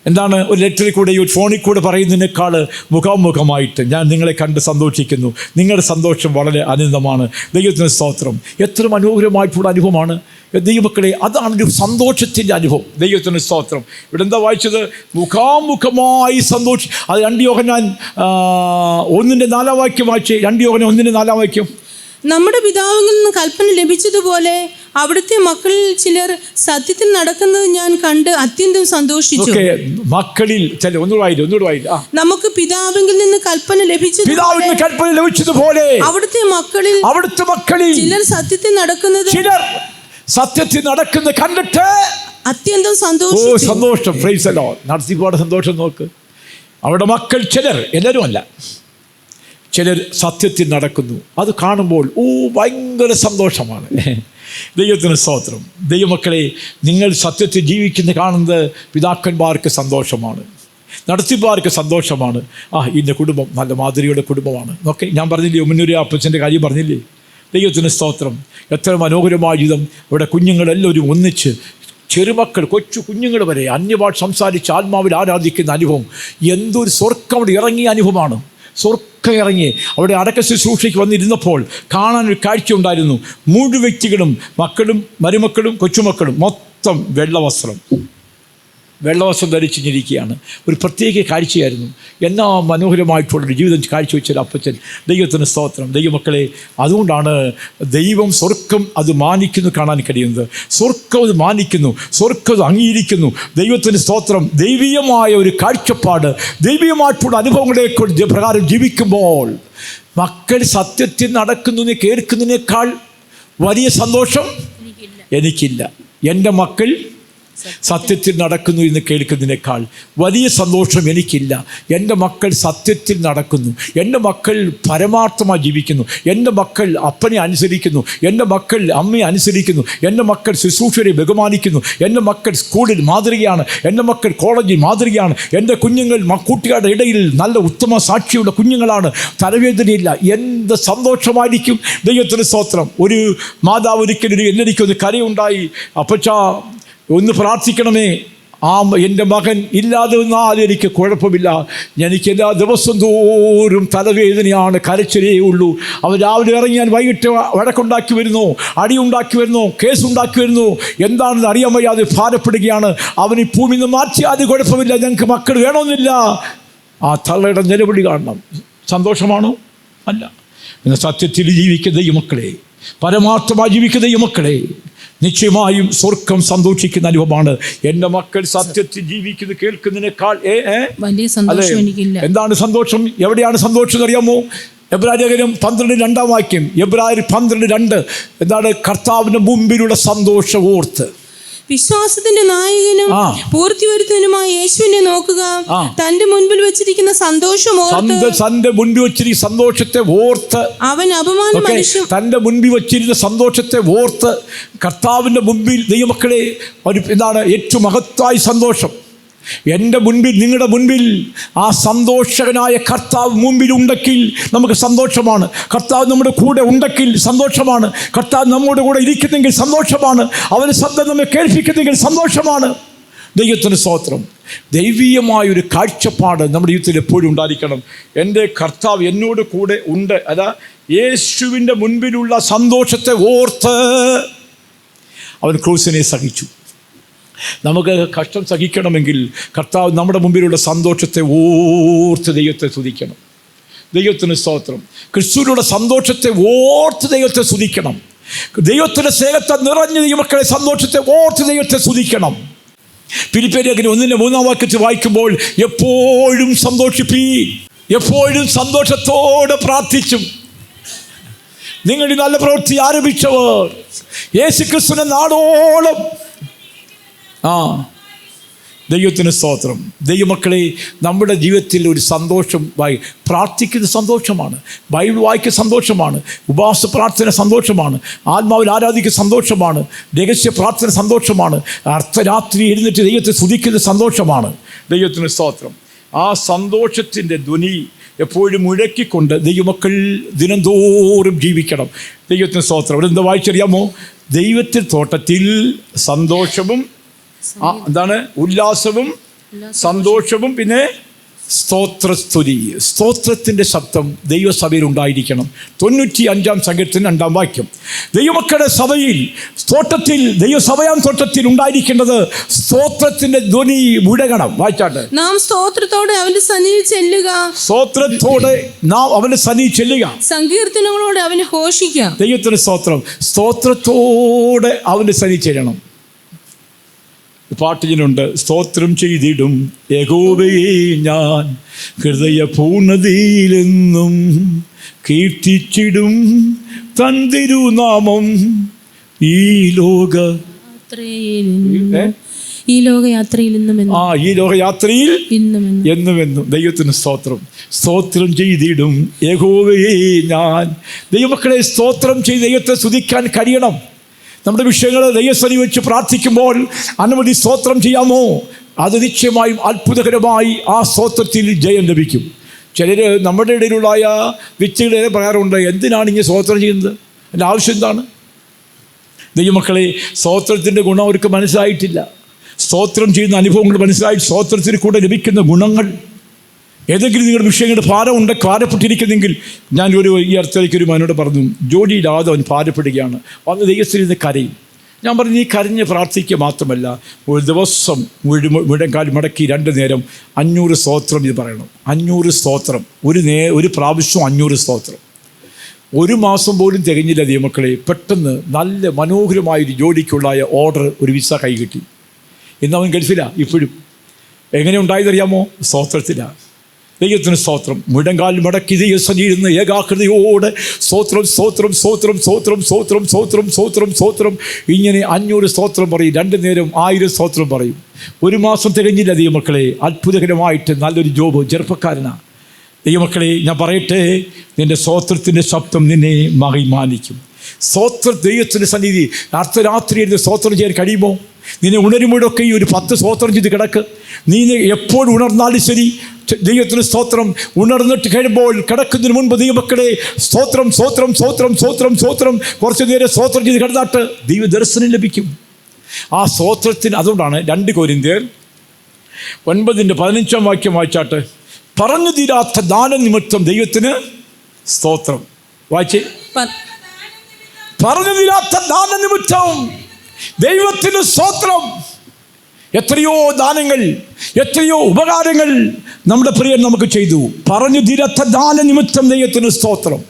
എന്താണ്, ഒരു ലെറ്ററിൽ കൂടെ ഒരു ഫോണിൽ കൂടെ പറയുന്നതിനേക്കാൾ മുഖാമുഖമായിട്ട് ഞാൻ നിങ്ങളെ കണ്ട് സന്തോഷിക്കുന്നു. നിങ്ങളുടെ സന്തോഷം വളരെ അനന്തമാണ്. ദൈവത്തിന് സ്തോത്രം. എത്ര മനോഹരമായിട്ടുള്ള അനുഭവമാണ് ദൈവമക്കളെ. അതാണൊരു സന്തോഷത്തിൻ്റെ അനുഭവം. ദൈവത്തിന് സ്തോത്രം. ഇവിടെ എന്താ വായിച്ചത്? മുഖാമുഖമായി സന്തോഷം. അത് 2 യോഹന്നാൻ 1:4 വാക്യം വായിച്ചേ. 2 യോഹന്നാൻ 1:4 വാക്യം. നമ്മുടെ പിതാവിൽ നിന്ന് കൽപ്പന ലഭിച്ചതുപോലെ അവിടുത്തെ മക്കളിൽ ചിലർ സത്യത്തിൽ നടക്കുന്നത് ഞാൻ കണ്ട് അത്യന്തം സന്തോഷിച്ചു. മക്കളിൽ ഒന്നുകൂടെ നമുക്ക് പിതാവിൽ നിന്ന് കൽപ്പന ലഭിച്ചതുപോലെ അവിടുത്തെ മക്കളിൽ ചിലർ സത്യത്തിൽ നടക്കുന്നത് കണ്ടിട്ട് അത്യന്തം സന്തോഷം. Praise the Lord. നടത്തിപ്പാട് സന്തോഷം നോക്ക്. അവിടെ മക്കൾ ചിലർ, എല്ലാവരും അല്ല, ചിലർ സത്യത്തിൽ നടക്കുന്നു. അത് കാണുമ്പോൾ ഭയങ്കര സന്തോഷമാണ്. ദൈവത്തിന് സ്തോത്രം. ദൈവമക്കളെ, നിങ്ങൾ സത്യത്തിൽ ജീവിക്കുന്ന കാണുന്നത് പിതാക്കന്മാർക്ക് സന്തോഷമാണ്, നടത്തിപ്പാർക്ക് സന്തോഷമാണ്. ഇന്ന കുടുംബം നല്ല മാതൃകയുടെ കുടുംബമാണ്. ഓക്കെ, ഞാൻ പറഞ്ഞില്ലേ, ഉമ്മന്നൂര് അപ്പച്ചൻ്റെ കാര്യം പറഞ്ഞില്ലേ? ദൈവത്തിന് സ്തോത്രം. എത്ര മനോഹരമായ ജീവിതം. അവിടെ കുഞ്ഞുങ്ങളെല്ലാവരും ഒന്നിച്ച്, ചെറുമക്കൾ, കൊച്ചു കുഞ്ഞുങ്ങൾ വരെ അന്യഭാഷ സംസാരിച്ച് ആത്മാവിൽ ആരാധിക്കുന്ന അനുഭവം. എന്തൊരു സ്വർഗ്ഗം അവിടെ ഇറങ്ങിയ അനുഭവമാണ്. സ്വർഗ്ഗം ഇറങ്ങി അവിടെ അടക്ക ശുശ്രൂഷയ്ക്ക് വന്നിരുന്നപ്പോൾ കാണാനൊരു കാഴ്ച ഉണ്ടായിരുന്നു. 3 വ്യക്തികളും, മക്കളും മരുമക്കളും കൊച്ചുമക്കളും, മൊത്തം വെള്ളവസ്ത്രം ധരിച്ചിരിക്കുകയാണ്. ഒരു പ്രത്യേക കാഴ്ചയായിരുന്നു. എന്നാ മനോഹരമായിട്ടുള്ളൊരു ജീവിതം കാഴ്ചവെച്ചൊരു അപ്പച്ചൻ. ദൈവത്തിന് സ്തോത്രം. ദൈവമക്കളെ, അതുകൊണ്ടാണ് ദൈവം സ്വർഗ്ഗം അത് മാനിക്കുന്നു കാണാൻ കഴിയുന്നത്. സ്വർഗ്ഗം അത് മാനിക്കുന്നു, സ്വർഗ്ഗം അത് അംഗീകരിക്കുന്നു. ദൈവത്തിന് സ്തോത്രം. ദൈവീയമായ ഒരു കാഴ്ചപ്പാട്, ദൈവീയമായിട്ടുള്ള അനുഭവങ്ങളെ പ്രകാരം ജീവിക്കുമ്പോൾ മക്കൾ സത്യത്തിൽ നടക്കുന്നതിനെ കേൾക്കുന്നതിനേക്കാൾ വലിയ സന്തോഷം എനിക്കില്ല. എൻ്റെ മക്കൾ സത്യത്തിൽ നടക്കുന്നു എന്ന് കേൾക്കുന്നതിനേക്കാൾ വലിയ സന്തോഷം എനിക്കില്ല. എൻ്റെ മക്കൾ സത്യത്തിൽ നടക്കുന്നു, എൻ്റെ മക്കൾ പരമാർത്ഥമായി ജീവിക്കുന്നു, എൻ്റെ മക്കൾ അപ്പനെ അനുസരിക്കുന്നു, എൻ്റെ മക്കൾ അമ്മയെ അനുസരിക്കുന്നു, എൻ്റെ മക്കൾ ശുശ്രൂഷരെ ബഹുമാനിക്കുന്നു, എൻ്റെ മക്കൾ സ്കൂളിൽ മാതൃകയാണ്, എൻ്റെ മക്കൾ കോളേജിൽ മാതൃകയാണ്, എൻ്റെ കുഞ്ഞുങ്ങൾ കൂട്ടുകാരുടെ ഇടയിൽ നല്ല ഉത്തമ സാക്ഷിയുള്ള കുഞ്ഞുങ്ങളാണ്, തലവേദനയില്ല. എന്ത് സന്തോഷമായിരിക്കും. ദൈവത്തിന് സ്തോത്രം. ഒരു മാതാവ് ഒരിക്കലും എനിക്കൊന്ന് കരയുണ്ടായി, അപ്പച്ചാ ഒന്ന് പ്രാർത്ഥിക്കണമേ, എൻ്റെ മകൻ ഇല്ലാതെ വന്നാൽ എനിക്ക് കുഴപ്പമില്ല, എനിക്ക് എല്ലാ ദിവസം തോറും തലവേദനയാണ്, കരച്ചിലേ ഉള്ളൂ. അവൻ രാവിലെ ഇറങ്ങിയാൽ വൈകിട്ട് വഴക്കുണ്ടാക്കി വരുന്നു, അടിയുണ്ടാക്കി വരുന്നു, കേസുണ്ടാക്കി വരുന്നു, എന്താണെന്ന് അറിയാൻ വയ്യാതെ ഭാരപ്പെടുകയാണ്. അവന് ഭൂമിയിൽ നിന്ന് മാറ്റിയാൽ കുഴപ്പമില്ല, ഞങ്ങൾക്ക് മക്കൾ വേണമെന്നില്ല. ആ തള്ളയുടെ നിലവിളി കാണണം. സന്തോഷമാണോ? അല്ല. എന്നാൽ സത്യത്തിൽ ജീവിക്കുന്ന ഈ മക്കളെ, പരമാർത്ഥമായി ജീവിക്കുന്ന ഈ മക്കളെ, നിശ്ചയമായും സ്വർഗ്ഗം സന്തോഷിക്കുന്ന അനുഭവമാണ്. എൻ്റെ മക്കൾ സത്യത്തിൽ ജീവിക്കുന്നത് കേൾക്കുന്നതിനേക്കാൾ വലിയ സന്തോഷം എനിക്കില്ല. എന്താണ് സന്തോഷം? എവിടെയാണ് സന്തോഷം എന്നറിയാമോ? എബ്രായലേഖനം 12:2 വാക്യം. എബ്രായർ 12:2 എന്താണ്? കർത്താവിൻ്റെ മുമ്പിലുള്ള സന്തോഷം ഓർത്ത്. വിശ്വാസത്തിന്റെ നായകനും പൂർത്തി വരുത്തുന്നതിനുമായ യേശുവിനെ നോക്കുക. തന്റെ മുൻപിൽ വെച്ചിരിക്കുന്ന സന്തോഷത്തെ ഓർത്ത് അവൻ അപമാനം മനുഷ്യൻ തന്റെ മുൻപിൽ വെച്ചിരുന്ന സന്തോഷത്തെ ഓർത്ത്. കർത്താവിന്റെ മുമ്പിൽ ദൈവമക്കളെ എന്താണ് ഏറ്റവും മഹത്തായ സന്തോഷം? എൻ്റെ മുൻപിൽ, നിങ്ങളുടെ മുൻപിൽ ആ സന്തോഷകനായ കർത്താവ് മുമ്പിൽ ഉണ്ടെങ്കിൽ നമുക്ക് സന്തോഷമാണ്. കർത്താവ് നമ്മുടെ കൂടെ ഉണ്ടെങ്കിൽ സന്തോഷമാണ്. കർത്താവ് നമ്മുടെ കൂടെ ഇരിക്കുന്നെങ്കിൽ സന്തോഷമാണ്. അവൻ്റെ ശബ്ദം നമ്മെ കേൾപ്പിക്കുന്നെങ്കിൽ സന്തോഷമാണ്. ദൈവത്തിന് സ്തോത്രം. ദൈവീയമായൊരു കാഴ്ചപ്പാട് നമ്മുടെ ജീവിതത്തിൽ എപ്പോഴും ഉണ്ടായിരിക്കണം. എൻ്റെ കർത്താവ് എന്നോട് കൂടെ ഉണ്ട്. അതാ യേശുവിൻ്റെ മുൻപിലുള്ള സന്തോഷത്തെ ഓർത്ത് അവൻ ക്രൂസിനെ സഹിച്ചു. നമുക്ക് കഷ്ടം സഹിക്കണമെങ്കിൽ കർത്താവ് നമ്മുടെ മുമ്പിലുള്ള സന്തോഷത്തെ ഓർത്ത് ദൈവത്തെ സ്തുതിക്കണം. ദൈവത്തിന് സ്തോത്രം. ക്രിസ്തുവിലുള്ള സന്തോഷത്തെ ഓർത്ത് ദൈവത്തെ സ്തുതിക്കണം. ദൈവത്തിൻ്റെ സ്നേഹത്തെ നിറഞ്ഞ ദൈവമക്കളെ സന്തോഷത്തെ ഓർത്ത് ദൈവത്തെ സ്തുതിക്കണം. ഫിലിപ്പിയർ 1:3 വാക്യത്തിൽ വായിക്കുമ്പോൾ എപ്പോഴും സന്തോഷിപ്പീൻ, എപ്പോഴും സന്തോഷത്തോടെ പ്രാർത്ഥിച്ചും. നിങ്ങൾ ഈ നല്ല പ്രവൃത്തി ആരംഭിച്ചവർ യേശുക്രിസ്തുവിനെ നാടോളം. ദൈവത്തിന് സ്തോത്രം. ദൈവമക്കളെ, നമ്മുടെ ജീവിതത്തിൽ ഒരു സന്തോഷം, പ്രാർത്ഥിക്കുന്ന സന്തോഷമാണ്, ബൈബിൾ വായിക്കുന്ന സന്തോഷമാണ്, ഉപവാസ പ്രാർത്ഥന സന്തോഷമാണ്, ആത്മാവിൽ ആരാധിക്കുന്ന സന്തോഷമാണ്, രഹസ്യ പ്രാർത്ഥന സന്തോഷമാണ്, അർദ്ധരാത്രി എഴുന്നേറ്റ് ദൈവത്തെ സ്തുതിക്കുന്ന സന്തോഷമാണ്. ദൈവത്തിന് സ്തോത്രം. ആ സന്തോഷത്തിൻ്റെ ധ്വനി എപ്പോഴും മുഴക്കിക്കൊണ്ട് ദൈവമക്കൾ ദിനംതോറും ജീവിക്കണം. ദൈവത്തിന് സ്തോത്രം. ഇവിടെ എന്താ വായിച്ചറിയാമോ? ദൈവത്തിൽ തോട്ടത്തിൽ സന്തോഷവും എന്താണ്? ഉല്ലാസവും സന്തോഷവും പിന്നെ സ്തോത്രസ്തുതി. സ്തോത്രത്തിൻ്റെ ശബ്ദം ദൈവസഭയിൽ ഉണ്ടായിരിക്കണം. 95-ാം സങ്കീർത്തനം 2-ാം വാക്യം. ദൈവമക്കളുടെ സഭയിൽ തോട്ടത്തിൽ, ദൈവസഭയാം തോട്ടത്തിൽ ഉണ്ടായിരിക്കേണ്ടത് സ്തോത്രത്തിൻ്റെ ധ്വനി മുഴങ്ങണം. വായിച്ചാട്ടെ. നാം സ്തോത്രത്തോടെ അവന്റെ സന്നിധിയിൽ ചെല്ലുക. സ്തോത്രത്തോടെ നാം അവന്റെ സന്നിധിയിൽ ചെല്ലുക. സങ്കീർത്തനങ്ങളോടെ അവനെ ഘോഷിക്കാം. ദൈവത്തിന് സ്തോത്രം. സ്തോത്രത്തോടെ അവന്റെ സന്നിധിയിൽ ചെല്ലണം. പാട്ടിലുണ്ട്, സ്തോത്രം ചെയ്തിടും യഹോവയെ ഞാൻ ഹൃദയപൂർണ്ണതയിലെന്നും കീർത്തിച്ചിടും തൻ തിരുനാമം ഈ ലോകയാത്രയിൽ എന്നുമെന്നും. ദൈവത്തിന് സ്തോത്രം. സ്തോത്രം ചെയ്തിടും യഹോവയെ ഞാൻ. ദൈവമക്കളെ, സ്തോത്രം ചെയ്ത് ദൈവത്തെ സ്തുതിക്കാൻ കഴിയണം. നമ്മുടെ വിഷയങ്ങൾ ദൈവസന്നിധിയിൽ വെച്ച് പ്രാർത്ഥിക്കുമ്പോൾ അനുമതി സ്തോത്രം ചെയ്യാമോ? അത് നിശ്ചയമായും അത്ഭുതകരമായി ആ സ്തോത്രത്തിൽ ജയം ലഭിക്കും. ചിലർ നമ്മുടെ ഇടയിലുള്ളായ വ്യക്തികളെ പറയാറുണ്ട്, എന്തിനാണ് ഇങ്ങനെ സ്തോത്രം ചെയ്യുന്നത്? അതിൻ്റെ ആവശ്യം എന്താണ്? ദൈവമക്കളെ, സ്തോത്രത്തിൻ്റെ ഗുണം അവർക്ക് മനസ്സിലായിട്ടില്ല. സ്തോത്രം ചെയ്യുന്ന അനുഭവങ്ങൾ മനസ്സിലായി. സ്തോത്രത്തിൽ കൂടെ ലഭിക്കുന്ന ഗുണങ്ങൾ, ഏതെങ്കിലും നിങ്ങളുടെ വിഷയങ്ങളുടെ ഭാരപ്പെട്ടിരിക്കുന്നെങ്കിൽ, ഈ അടുത്തേക്ക് ഒരു മനോട് പറഞ്ഞു, ജോലിയില്ലാതെ അവൻ ഭാരപ്പെടുകയാണ്, വന്ന് ദൈവത്തിരുന്ന് കരയും. ഞാൻ പറഞ്ഞു, നീ കരഞ്ഞ് പ്രാർത്ഥിക്കുക മാത്രമല്ല, ഒരു ദിവസം മുഴങ്കാൽ മടക്കി 2 നേരം 500 സ്തോത്രം ഇത് പറയണം. 500 സ്തോത്രം, ഒരു പ്രാവശ്യം 500 സ്തോത്രം. 1 മാസം പോലും തികഞ്ഞില്ല ദൈവമക്കളെ. പെട്ടെന്ന് നല്ല മനോഹരമായൊരു ജോലിക്കുള്ള ഓർഡർ, ഒരു വിസ കൈ കിട്ടി. ഇന്ന് അവൻ ഗൾഫിലാണ് ഇപ്പോഴും. എങ്ങനെ ഉണ്ടായതറിയാമോ? സ്തോത്രത്തിലാണ്. ദൈവത്തിന് സ്തോത്രം. മുഴങ്കാൽ മടക്കി ദൈവസന്നിധിയിൽ ഏകാഗ്രതയോടെ സ്തോത്രം സ്തോത്രം സ്തോത്രം സ്തോത്രം സ്തോത്രം സ്തോത്രം സ്തോത്രം സ്തോത്രം ഇങ്ങനെ 500 സ്തോത്രം പറയും. 2 നേരം 1000 സ്തോത്രം പറയും. 1 മാസം തികഞ്ഞില്ല ദൈവമക്കളെ. അത്ഭുതകരമായിട്ട് നല്ലൊരു ജോബ്, ചെറുപ്പക്കാരനാണ്. ദൈവമക്കളെ, ഞാൻ പറയട്ടെ, നിൻ്റെ സ്തോത്രത്തിൻ്റെ ശബ്ദം നിന്നെ മഹിമാനിക്കും. ദൈവത്തിൻ്റെ സന്നിധി അർദ്ധരാത്രി ഇരുന്ന് സ്തോത്രം ചെയ്യാൻ കഴിയുമോ? നിന്നെ ഉണരുമ്പോഴൊക്കെ ഈ ഒരു 10 സ്തോത്രം ചെയ്ത് കിടക്ക്. നീ എപ്പോൾ ഉണർന്നാലും ശരി, ദൈവത്തിന് സ്തോത്രം. ഉണർന്നിട്ട് കഴിയുമ്പോൾ കിടക്കുന്നതിന് മുൻപ് ദൈവമക്കളെ സ്തോത്രം സ്തോത്രം സ്തോത്രം സ്തോത്രം സ്തോത്രം കുറച്ച് നേരം സ്തോത്രം ചെയ്ത് കിടന്നാട്ട് ദൈവ ദർശനം ലഭിക്കും. ആ സ്തോത്രത്തിന് അതുകൊണ്ടാണ് 2 കൊരിന്ത്യർ 9:15 വാക്യം വായിച്ചാട്ട്, പറഞ്ഞു തീരാത്ത ദാനനിമിത്തം ദൈവത്തിന് സ്തോത്രം. വായിച്ചേ. പറഞ്ഞു തീരാത്ത ദാനനിമിത്തം ദൈവത്തിന് സ്തോത്രം. എത്രയോ ദാനങ്ങൾ, എത്രയോ ഉപകാരങ്ങൾ നമ്മുടെ പ്രിയൻ നമുക്ക് ചെയ്തു. പറഞ്ഞു തീരാത്ത ദാനനിമിത്തം ദൈവത്തിന് സ്തോത്രം.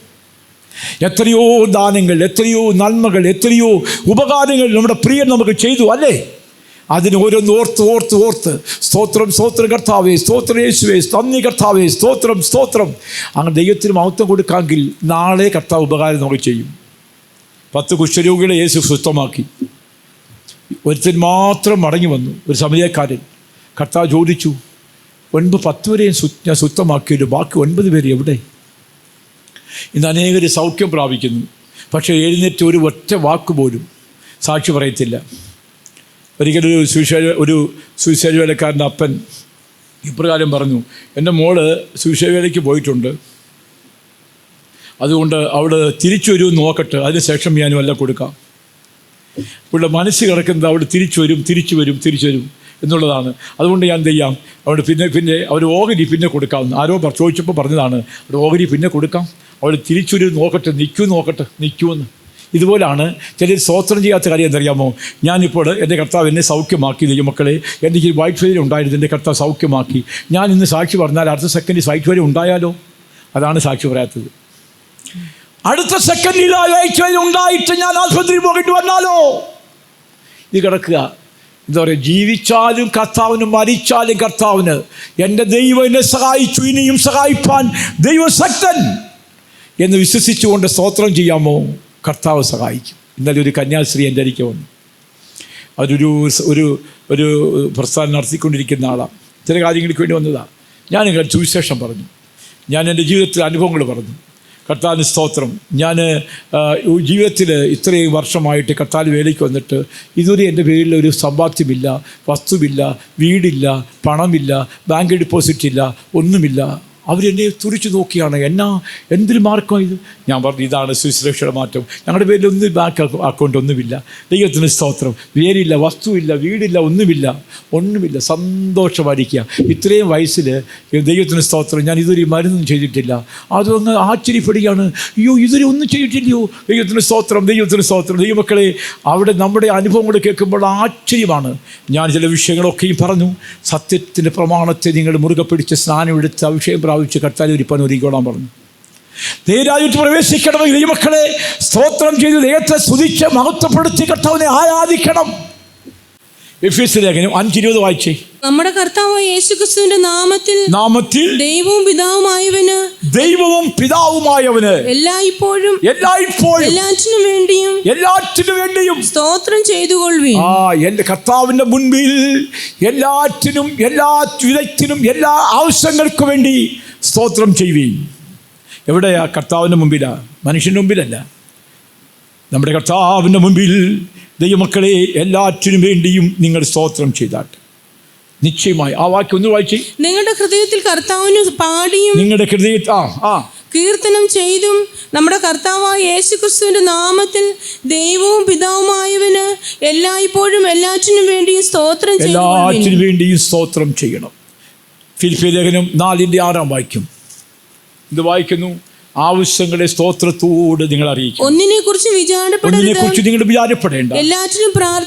എത്രയോ ദാനങ്ങൾ, എത്രയോ നന്മകൾ, എത്രയോ ഉപകാരങ്ങൾ നമ്മുടെ പ്രിയൻ നമുക്ക് ചെയ്തു, അല്ലേ? അതിന് ഓരോന്ന് ഓർത്ത് ഓർത്ത് ഓർത്ത് സ്തോത്രം സ്തോത്രം കർത്താവേ, സ്തോത്രം യേശുവേ, നന്ദി കർത്താവേ, സ്തോത്രം സ്തോത്രം. അങ്ങനെ ദൈവത്തിന് മഹത്വം കൊടുക്കാമെങ്കിൽ നാളെ കർത്താവ് ഉപകാരം നമുക്ക് ചെയ്യും. 10 കുഷ്ഠരോഗികളെ യേശു സുസ്ഥമാക്കി. ഒരുത്തൻ മാത്രം മടങ്ങി വന്നു, ഒരു സമരിയക്കാരൻ. കർത്താവ് ചോദിച്ചു, 9-10 വരെയും ഞാൻ സുസ്ഥമാക്കിയല്ലോ, ബാക്കി 9 പേര് എവിടെ? ഇന്ന് അനേകർ സൗഖ്യം പ്രാപിക്കുന്നു, പക്ഷേ എഴുന്നേറ്റ് ഒരു ഒറ്റ വാക്ക് പോലും സാക്ഷി പറയത്തില്ല. ഒരിക്കലൊരു സുവിശേഷ വേലക്കാരൻ്റെ അപ്പൻ ഇപ്രകാരം പറഞ്ഞു, എൻ്റെ മോള് സുവിശേഷ വേലയ്ക്ക് പോയിട്ടുണ്ട്, അതുകൊണ്ട് അവിടെ തിരിച്ചു വരുമെന്ന് നോക്കട്ടെ, അതിനുശേഷം ഞാനും എല്ലാം കൊടുക്കാം. ഇവിടെ മനസ്സ് കിടക്കുന്നത് അവിടെ തിരിച്ചു വരും എന്നുള്ളതാണ്. അതുകൊണ്ട് ഞാൻ എന്ത് ചെയ്യാം, അവിടെ പിന്നെ അവർ ഓഹരി പിന്നെ കൊടുക്കാമെന്ന് ആരോ ചോദിച്ചപ്പോൾ പറഞ്ഞതാണ്, അവിടെ ഓഹരി പിന്നെ കൊടുക്കാം, അവിടെ തിരിച്ചു വരും നോക്കട്ടെ, നിൽക്കുമെന്ന്. ഇതുപോലാണ് ചിലർ സ്തോത്രം ചെയ്യാത്ത കാര്യം എന്തറിയാമോ? ഞാനിപ്പോൾ എൻ്റെ കർത്താവ് എന്നെ സൗഖ്യമാക്കി. ദൈവമക്കളെ, എനിക്ക് വൈറ്റ് ഫെയിലിയർ ഉണ്ടായിരുന്നു, എൻ്റെ കർത്താവ് സൗഖ്യമാക്കി. ഞാൻ ഇന്ന് സാക്ഷി പറഞ്ഞാൽ അടുത്ത സെക്കൻഡിൽ വൈറ്റ് ഫെയിലിയർ ഉണ്ടായാലോ? അതാണ് സാക്ഷി പറയാത്തത്. അടുത്ത സെക്കൻഡിൽ വൈറ്റ് ഫെയിലിയർ ഉണ്ടായിട്ട് ഞാൻ ആശുപത്രിയിൽ പോകേണ്ടി വന്നാലോ? ഇത് കിടക്കുക. എന്താ പറയുക, ജീവിച്ചാലും കർത്താവിന്, മരിച്ചാലും കർത്താവിന്. എൻ്റെ ദൈവം എന്നെ സഹായിച്ചു, ഇനിയും സഹായിപ്പാൻ ദൈവശക്തൻ എന്ന് വിശ്വസിച്ചുകൊണ്ട് സ്തോത്രം ചെയ്യാമോ? കർത്താവ് സഹായിക്കും. ഇന്നലെ ഒരു കന്യാസ്ത്രീ എൻ്റെ അരികെ വന്നു. അതൊരു ഒരു പ്രസ്ഥാനം നടത്തിക്കൊണ്ടിരിക്കുന്ന ആളാണ്. ചില കാര്യങ്ങൾക്ക് വേണ്ടി വന്നതാണ്. ഞാൻ സുവിശേഷം പറഞ്ഞു, ഞാൻ എൻ്റെ ജീവിതത്തിലെ അനുഭവങ്ങൾ പറഞ്ഞു. കർത്താവിന് സ്തോത്രം. ഞാൻ ജീവിതത്തിൽ ഇത്രയും വർഷമായിട്ട് കർത്താവ് വേലയ്ക്ക് വന്നിട്ട് ഇതുവരെ എൻ്റെ പേരിൽ ഒരു സമ്പാദ്യമില്ല, വസ്തുവില്ല, വീടില്ല, പണമില്ല, ബാങ്ക് ഡെപ്പോസിറ്റ് ഇല്ല, ഒന്നുമില്ല. അവരെന്നെ തുറിച്ചു നോക്കിയാണ്, എന്തൊരു മാർക്കോ ഇത്. ഞാൻ പറഞ്ഞു, ഇതാണ് സുവിശേഷയുടെ മാറ്റം. ഞങ്ങളുടെ പേരിൽ ഒന്നും ബാങ്ക് അക്കൗണ്ട് ഒന്നുമില്ല. ദൈവത്തിന് സ്തോത്രം. പേരില്ല, വസ്തുവില്ല, വീടില്ല, ഒന്നുമില്ല. സന്തോഷമായിരിക്കുക. ഇത്രയും വയസ്സിൽ ദൈവത്തിന് സ്തോത്രം. ഞാൻ ഇതൊരു മരുന്നും ചെയ്തിട്ടില്ല. അതൊന്ന് ആശ്ചര്യപ്പെടുകയാണ്. അയ്യോ, ഇതൊരു ഒന്നും ചെയ്തിട്ടില്ലയോ. ദൈവത്തിന് സ്തോത്രം. ദൈവമക്കളെ, അവിടെ നമ്മുടെ അനുഭവങ്ങൾ കേൾക്കുമ്പോൾ ആശ്ചര്യമാണ്. ഞാൻ ചില വിഷയങ്ങളൊക്കെയും പറഞ്ഞു. സത്യത്തിൻ്റെ പ്രമാണത്തെ നിങ്ങൾ മുറുകെ പിടിച്ച് സ്നാനം എടുത്ത് അഭിഷേകം പ്രാപിച്ച് കർത്താവിൽ ഇരിപ്പാൻ ഒരുക്കിക്കോളാൻ പറഞ്ഞു. ദൈവരാജ്യത്ത് പ്രവേശിക്കണമെങ്കിൽ ദൈവമക്കളെ സ്തോത്രം ചെയ്ത് ദൈവത്തെ സ്തുതിച്ച് മഹത്വപ്പെടുത്തി കർത്താവിനെ ആരാധിക്കണം. എഫേസ്യ ലേഖനം 5:20 വായിച്ചേ. നമ്മുടെ കർത്താവായ യേശുക്രിസ്തുവിന്റെ നാമത്തിൽ ദൈവവും പിതാവുമായവന് എല്ലായ്പ്പോഴും എല്ലാറ്റിനും വേണ്ടിയും സ്തോത്രം ചെയ്തുകൊള്ളുവിൻ. എന്റെ കർത്താവിന്റെ മുൻപിൽ എല്ലാറ്റിനും, എല്ലാ വിധത്തിനും, എല്ലാ ആവശ്യങ്ങൾക്കും വേണ്ടി സ്തോത്രം ചെയ്യുവീൻ. എവിടെയാ? കർത്താവിൻ്റെ മുമ്പിലാ, മനുഷ്യൻ്റെ മുമ്പിലല്ല. നമ്മുടെ കർത്താവിൻ്റെ മുമ്പിൽ ദൈവമക്കളെ എല്ലാറ്റിനും വേണ്ടിയും നിങ്ങൾ സ്തോത്രം ചെയ്താട്ടെ. നിശ്ചയമായി ആ വാക്യം ഒന്ന് വായിച്ചേ. നിങ്ങളുടെ ഹൃദയത്തിൽ കർത്താവിന് പാടിയും നിങ്ങളുടെ ഹൃദയത്തിൽ കീർത്തനം ചെയ്തും നമ്മുടെ കർത്താവായ യേശുക്രിസ്തുവിന്റെ നാമത്തിൽ ദൈവവും പിതാവുമായവന് എല്ലായ്പ്പോഴും എല്ലാറ്റിനും വേണ്ടിയും സ്തോത്രം ചെയ്യണം. ഫിലിപ്പിയ ലേഖനം 4:6 വാക്യം ഇത് വായിക്കുന്നു. ആവശ്യങ്ങളെ സ്തോത്രത്തോട് നിങ്ങൾ അറിയിക്കും. ഒന്നിനെ കുറിച്ച് നിങ്ങൾ വിചാരപ്പെടേണ്ട.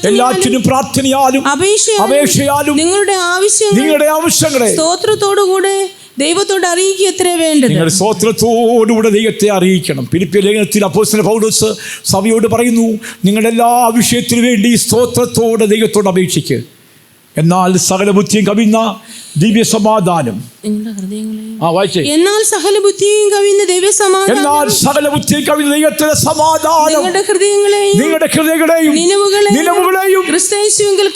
എല്ലാറ്റിനും പ്രാർത്ഥനയാലും അപേക്ഷയാലും നിങ്ങളുടെ ആവശ്യങ്ങളെ സ്തോത്രത്തോടുകൂടെ ദൈവത്തോട് അറിയിക്കുക എത്ര വേണ്ടത്. നിങ്ങൾ സ്തോത്രത്തോടുകൂടെ ദൈവത്തെ അറിയിക്കണം. ഫിലിപ്പിയ ലേഖനത്തിൽ അപ്പോസ്തലൻ പൗലോസ് സഭയോട് പറയുന്നു, നിങ്ങളുടെ എല്ലാ വിഷയത്തിനു വേണ്ടി സ്തോത്രത്തോടെ ദൈവത്തോട് അപേക്ഷിക്കുക. എന്നാൽ സകല ബുദ്ധിയും കവിയുന്ന ദിവ്യ സമാധാനം എന്നാൽ സകല ബുദ്ധിയും കവിയുന്ന ദൈവത്തിന്റെ സമാധാനം നിങ്ങളുടെ ഹൃദയങ്ങളെയും നിലവുകളെയും ക്രിസ്തുയേശുവിങ്കൽ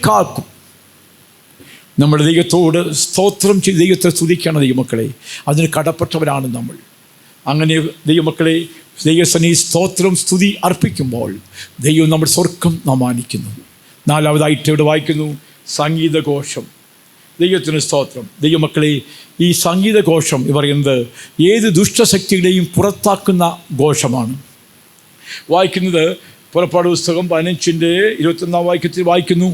കാക്കും. നമ്മുടെ ദൈവത്തോട് സ്തോത്രം ചെയ്ത് ദൈവത്തെ സ്തുതിക്കണം. ദൈവമക്കളെ, അതിന് കടപ്പെട്ടവരാണ് നമ്മൾ. അങ്ങനെ ദൈവമക്കളെ ദൈവസന്നിധിയിൽ സ്തോത്രം സ്തുതി അർപ്പിക്കുമ്പോൾ ദൈവം നമ്മുടെ സ്വർഗം നാം മാനിക്കുന്നു. 4-ാമതായിട്ട് ഇവിടെ വായിക്കുന്നു, സംഗീതഘോഷം. ദൈവത്തിന് സ്തോത്രം. ദൈവമക്കളെ, ഈ സംഗീതഘോഷം എന്ന് പറയുന്നത് ഏത് ദുഷ്ടശക്തികളെയും പുറത്താക്കുന്ന ഘോഷമാണ്. വായിക്കുന്നത് പുറപ്പാട് പുസ്തകം 15:21 വാക്യത്തിൽ വായിക്കുന്നു.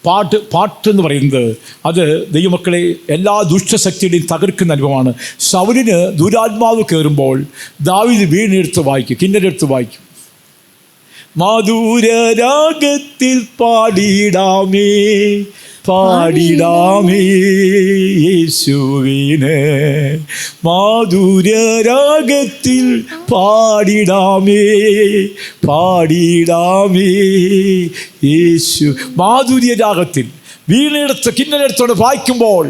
പാട്ടെന്ന് പറയുന്നത് അത് ദൈവമക്കളെ എല്ലാ ദുഷ്ടശക്തിയുടെയും തകർക്കുന്ന അനുഭവമാണ്. ശൗലിന് ദുരാത്മാവ് കയറുമ്പോൾ ദാവീദ് വീണെടുത്ത് വായിക്കും, കിന്നരെടുത്ത് വായിക്കും. മധുരരാഗത്തിൽ പാടിടാമേ യേശുവിനെ, മാധുര്യരാഗത്തിൽ പാടിടാമേ യേശു. മാധുര്യരാഗത്തിൽ വീണെടുത്ത് കിന്നരെടുത്തോടെ വായിക്കുമ്പോൾ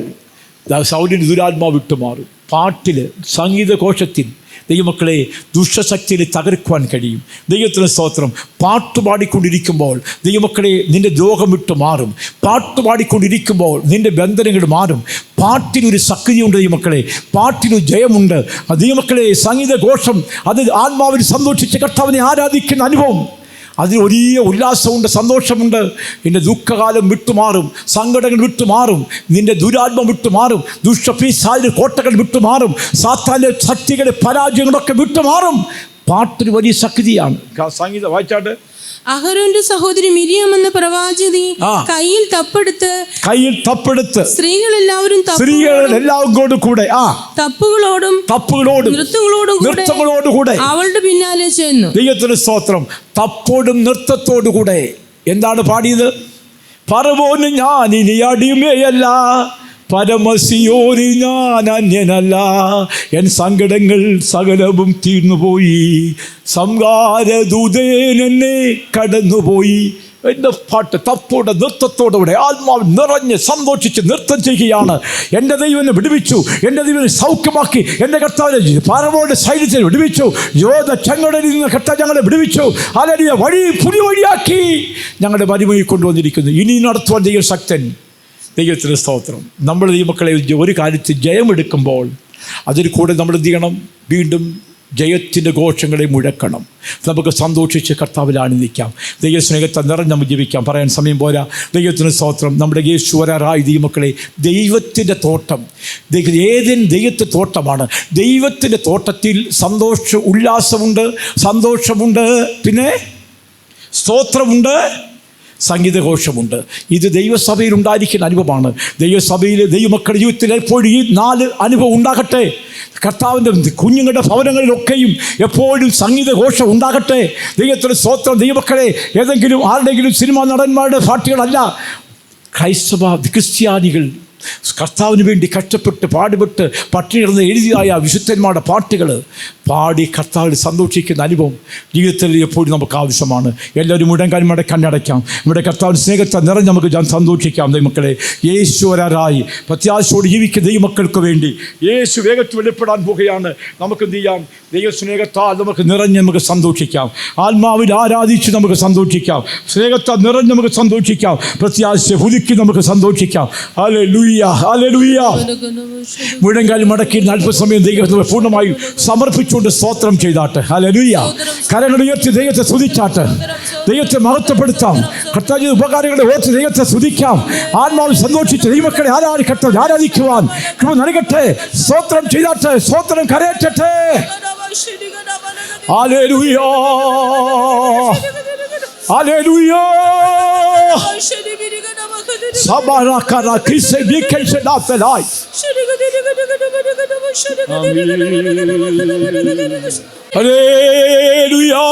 സൗലിന് ദുരാത്മാവ് വിട്ടുമാറും. പാട്ടിൽ, സംഗീതഘോഷത്തിൽ ദൈവമക്കളെ ദുഷ്ടശക്തിയെ തകർക്കുവാൻ കഴിയും. ദൈവത്തിന് സ്തോത്രം. പാട്ടുപാടിക്കൊണ്ടിരിക്കുമ്പോൾ ദൈവമക്കളെ നിൻ്റെ രോഗം വിട്ട് മാറും. പാട്ടുപാടിക്കൊണ്ടിരിക്കുമ്പോൾ നിൻ്റെ ബന്ധനങ്ങൾ മാറും. പാട്ടിനൊരു ശക്തിയുണ്ട് ദൈവമക്കളെ, പാട്ടിനൊരു ജയമുണ്ട്. ദൈവമക്കളെ സംഗീതഘോഷം അത് ആത്മാവിൽ സന്തോഷിച്ച് കർത്താവിനെ ആരാധിക്കുന്ന അനുഭവം, അതിൽ വലിയ ഉല്ലാസമുണ്ട്, സന്തോഷമുണ്ട്. നിൻ്റെ ദുഃഖകാലം വിട്ടുമാറും, സങ്കടങ്ങൾ വിട്ടുമാറും, നിൻ്റെ ദുരാത്മം വിട്ടുമാറും, ദുഷ്ടപിശാചിന്റെ കോട്ടകൾ വിട്ടുമാറും, സാത്താന്റെ ശക്തികളുടെ പരാജയങ്ങളൊക്കെ വിട്ടുമാറും. പാട്ടൊരു വലിയ ശക്തിയാണ്. സംഗീതം വായിച്ചാട്ട്. അഹരോന്റെ സഹോദരി മിരിയാം എന്ന പ്രവാചകി കയ്യിൽ തപ്പെടുത്ത് സ്ത്രീകളെല്ലാവരും കൂടെ തപ്പുകളോടും നൃത്തങ്ങളോടും കൂടെ അവളുടെ പിന്നാലെ ചെന്നു. ദൈവത്തിന്റെ സ്തോത്രം. തപ്പോടും നൃത്തത്തോടുകൂടെ എന്താണ് പാടിയത്? പറവോന് ഞാൻ ഇനി അടിമയല്ല, പരമസിയോന് ഞാൻ അന്യനല്ല, എൻ സങ്കടങ്ങൾ സകലവും തീർന്നുപോയി, സംഹാരദൂതൻ എന്നെ കടന്നുപോയി. എൻ്റെ പാട്ട് തപ്പോടെ നൃത്തത്തോടുകൂടെ ആത്മാവ് നിറഞ്ഞ് സന്തോഷിച്ച് നൃത്തം ചെയ്യുകയാണ്. എൻ്റെ ദൈവം എന്നെ വിടുവിച്ചു, എൻ്റെ ദൈവം സൗഖ്യമാക്കി, എൻ്റെ കർത്താവിനെ പാറവോടെ സൈന്യത്തെ വിടുവിച്ചു, യോധ ചങ്ങടയിൽ നിന്ന് കർത്താവ് ഞങ്ങളെ വിടുവിച്ചു. അലരിയ വഴി പുതിയ വഴിയാക്കി ഞങ്ങളുടെ മരുമയിൽ കൊണ്ടുവന്നിരിക്കുന്നു. ഇനി നടത്തുവാൻ ദൈവം ശക്തൻ. ദൈവത്തിൻ്റെ സ്തോത്രം. നമ്മൾ ദൈവമക്കളെ ഒരു കാര്യത്തിൽ ജയമെടുക്കുമ്പോൾ അതിൽ കൂടെ നമ്മൾ എന്ത് ചെയ്യണം? വീണ്ടും ജയത്തിൻ്റെ ഘോഷങ്ങളെ മുഴക്കണം. നമുക്ക് സന്തോഷിച്ച് കർത്താവിൽ ആനന്ദിക്കാം. ദൈവസ്നേഹത്തെ നിറഞ്ഞ് നമുക്ക് ജീവിക്കാം. പറയാൻ സമയം പോരാ. ദൈവത്തിന് സ്തോത്രം. നമ്മുടെ യേശുവരാറായി ദൈവമക്കളെ, ദൈവത്തിൻ്റെ തോട്ടം, ഏതൻ ദൈവത്തിൻ്റെ തോട്ടമാണ്. ദൈവത്തിൻ്റെ തോട്ടത്തിൽ ഉല്ലാസമുണ്ട്, സന്തോഷമുണ്ട്, പിന്നെ സ്തോത്രമുണ്ട്, സംഗീതഘോഷമുണ്ട്. ഇത് ദൈവസഭയിൽ ഉണ്ടായിരിക്കുന്ന അനുഭവമാണ്. ദൈവസഭയിൽ ദൈവമക്കളുടെ ജീവിതത്തിൽ എപ്പോഴും ഈ 4 അനുഭവം ഉണ്ടാകട്ടെ. കർത്താവിൻ്റെ കുഞ്ഞുങ്ങളുടെ ഭവനങ്ങളിലൊക്കെയും എപ്പോഴും സംഗീതഘോഷം ഉണ്ടാകട്ടെ. ദൈവത്തിൻ്റെ സ്തോത്രം. ദൈവമക്കളെ, ഏതെങ്കിലും ആരുടെയെങ്കിലും സിനിമാ നടന്മാരുടെ പാട്ടുകളല്ല. ക്രിസ്ത്യാനികൾ കർത്താവിന് വേണ്ടി കഷ്ടപ്പെട്ട് പാടുപെട്ട് പട്ടിണികിടന്ന് എഴുതിയായ വിശുദ്ധന്മാരുടെ പാട്ടുകൾ പാടി കർത്താവിൽ സന്തോഷിക്കുന്ന അനുഭവം ജീവിതത്തിൽ എപ്പോഴും നമുക്ക് ആവശ്യമാണ്. എല്ലാവരും മുടങ്കാന്മാരുടെ കണ്ണടയ്ക്കാം. നമ്മുടെ കർത്താവിൻ്റെ സ്നേഹത്തെ നിറഞ്ഞ് നമുക്ക് സന്തോഷിക്കാം. ദൈവമക്കളെ, യേശു വരാറായി പ്രത്യാശയോട് ജീവിക്കുന്ന ദൈവമക്കൾക്ക് വേണ്ടി യേശു വേഗത്തിൽ വെളിപ്പെടാൻ പോകുകയാണ്. നമുക്ക് എന്ത് ചെയ്യാം? ദൈവസ്നേഹത്താൽ നമുക്ക് നിറഞ്ഞ് നമുക്ക് സന്തോഷിക്കാം. ആത്മാവിൽ ആരാധിച്ച് നമുക്ക് സന്തോഷിക്കാം. സ്നേഹത്താൽ നിറഞ്ഞ് നമുക്ക് സന്തോഷിക്കാം. പ്രത്യാശ പുതുക്കി നമുക്ക് സന്തോഷിക്കാം. Hallelujah, hallelujah. മുഴങ്കാൽ മടക്കി അല്പസമയം ദൈവത്തെ പൂർണ്ണമായും സമർപ്പിച്ചുകൊണ്ട് സ്തോത്രം ചെയ്താട്ട്. ഹല്ലേലൂയ. കരങ്ങൾ ഉയർത്തി ദൈവത്തെ സ്തുതിച്ചാട്ട്. ദൈവത്തെ മഹത്വപ്പെടുത്താം. കർത്താവിന്റെ ഉപകാരങ്ങളെ ഓർത്ത് ദൈവത്തെ സ്തുതിക്കാം. ആത്മാവിൽ സന്തോഷിച്ച് ദൈവമക്കളെ കർത്താവിനെ ആരാധിക്കുവാൻ കൃപ നൽകട്ടെ. സ്തോത്രം ചെയ്താട്ട്. സ്തോത്രം കരയറ്റട്ടെ. Hallelujah, hallelujah. Sabarakara kise bikelse nafelay. Hallelujah.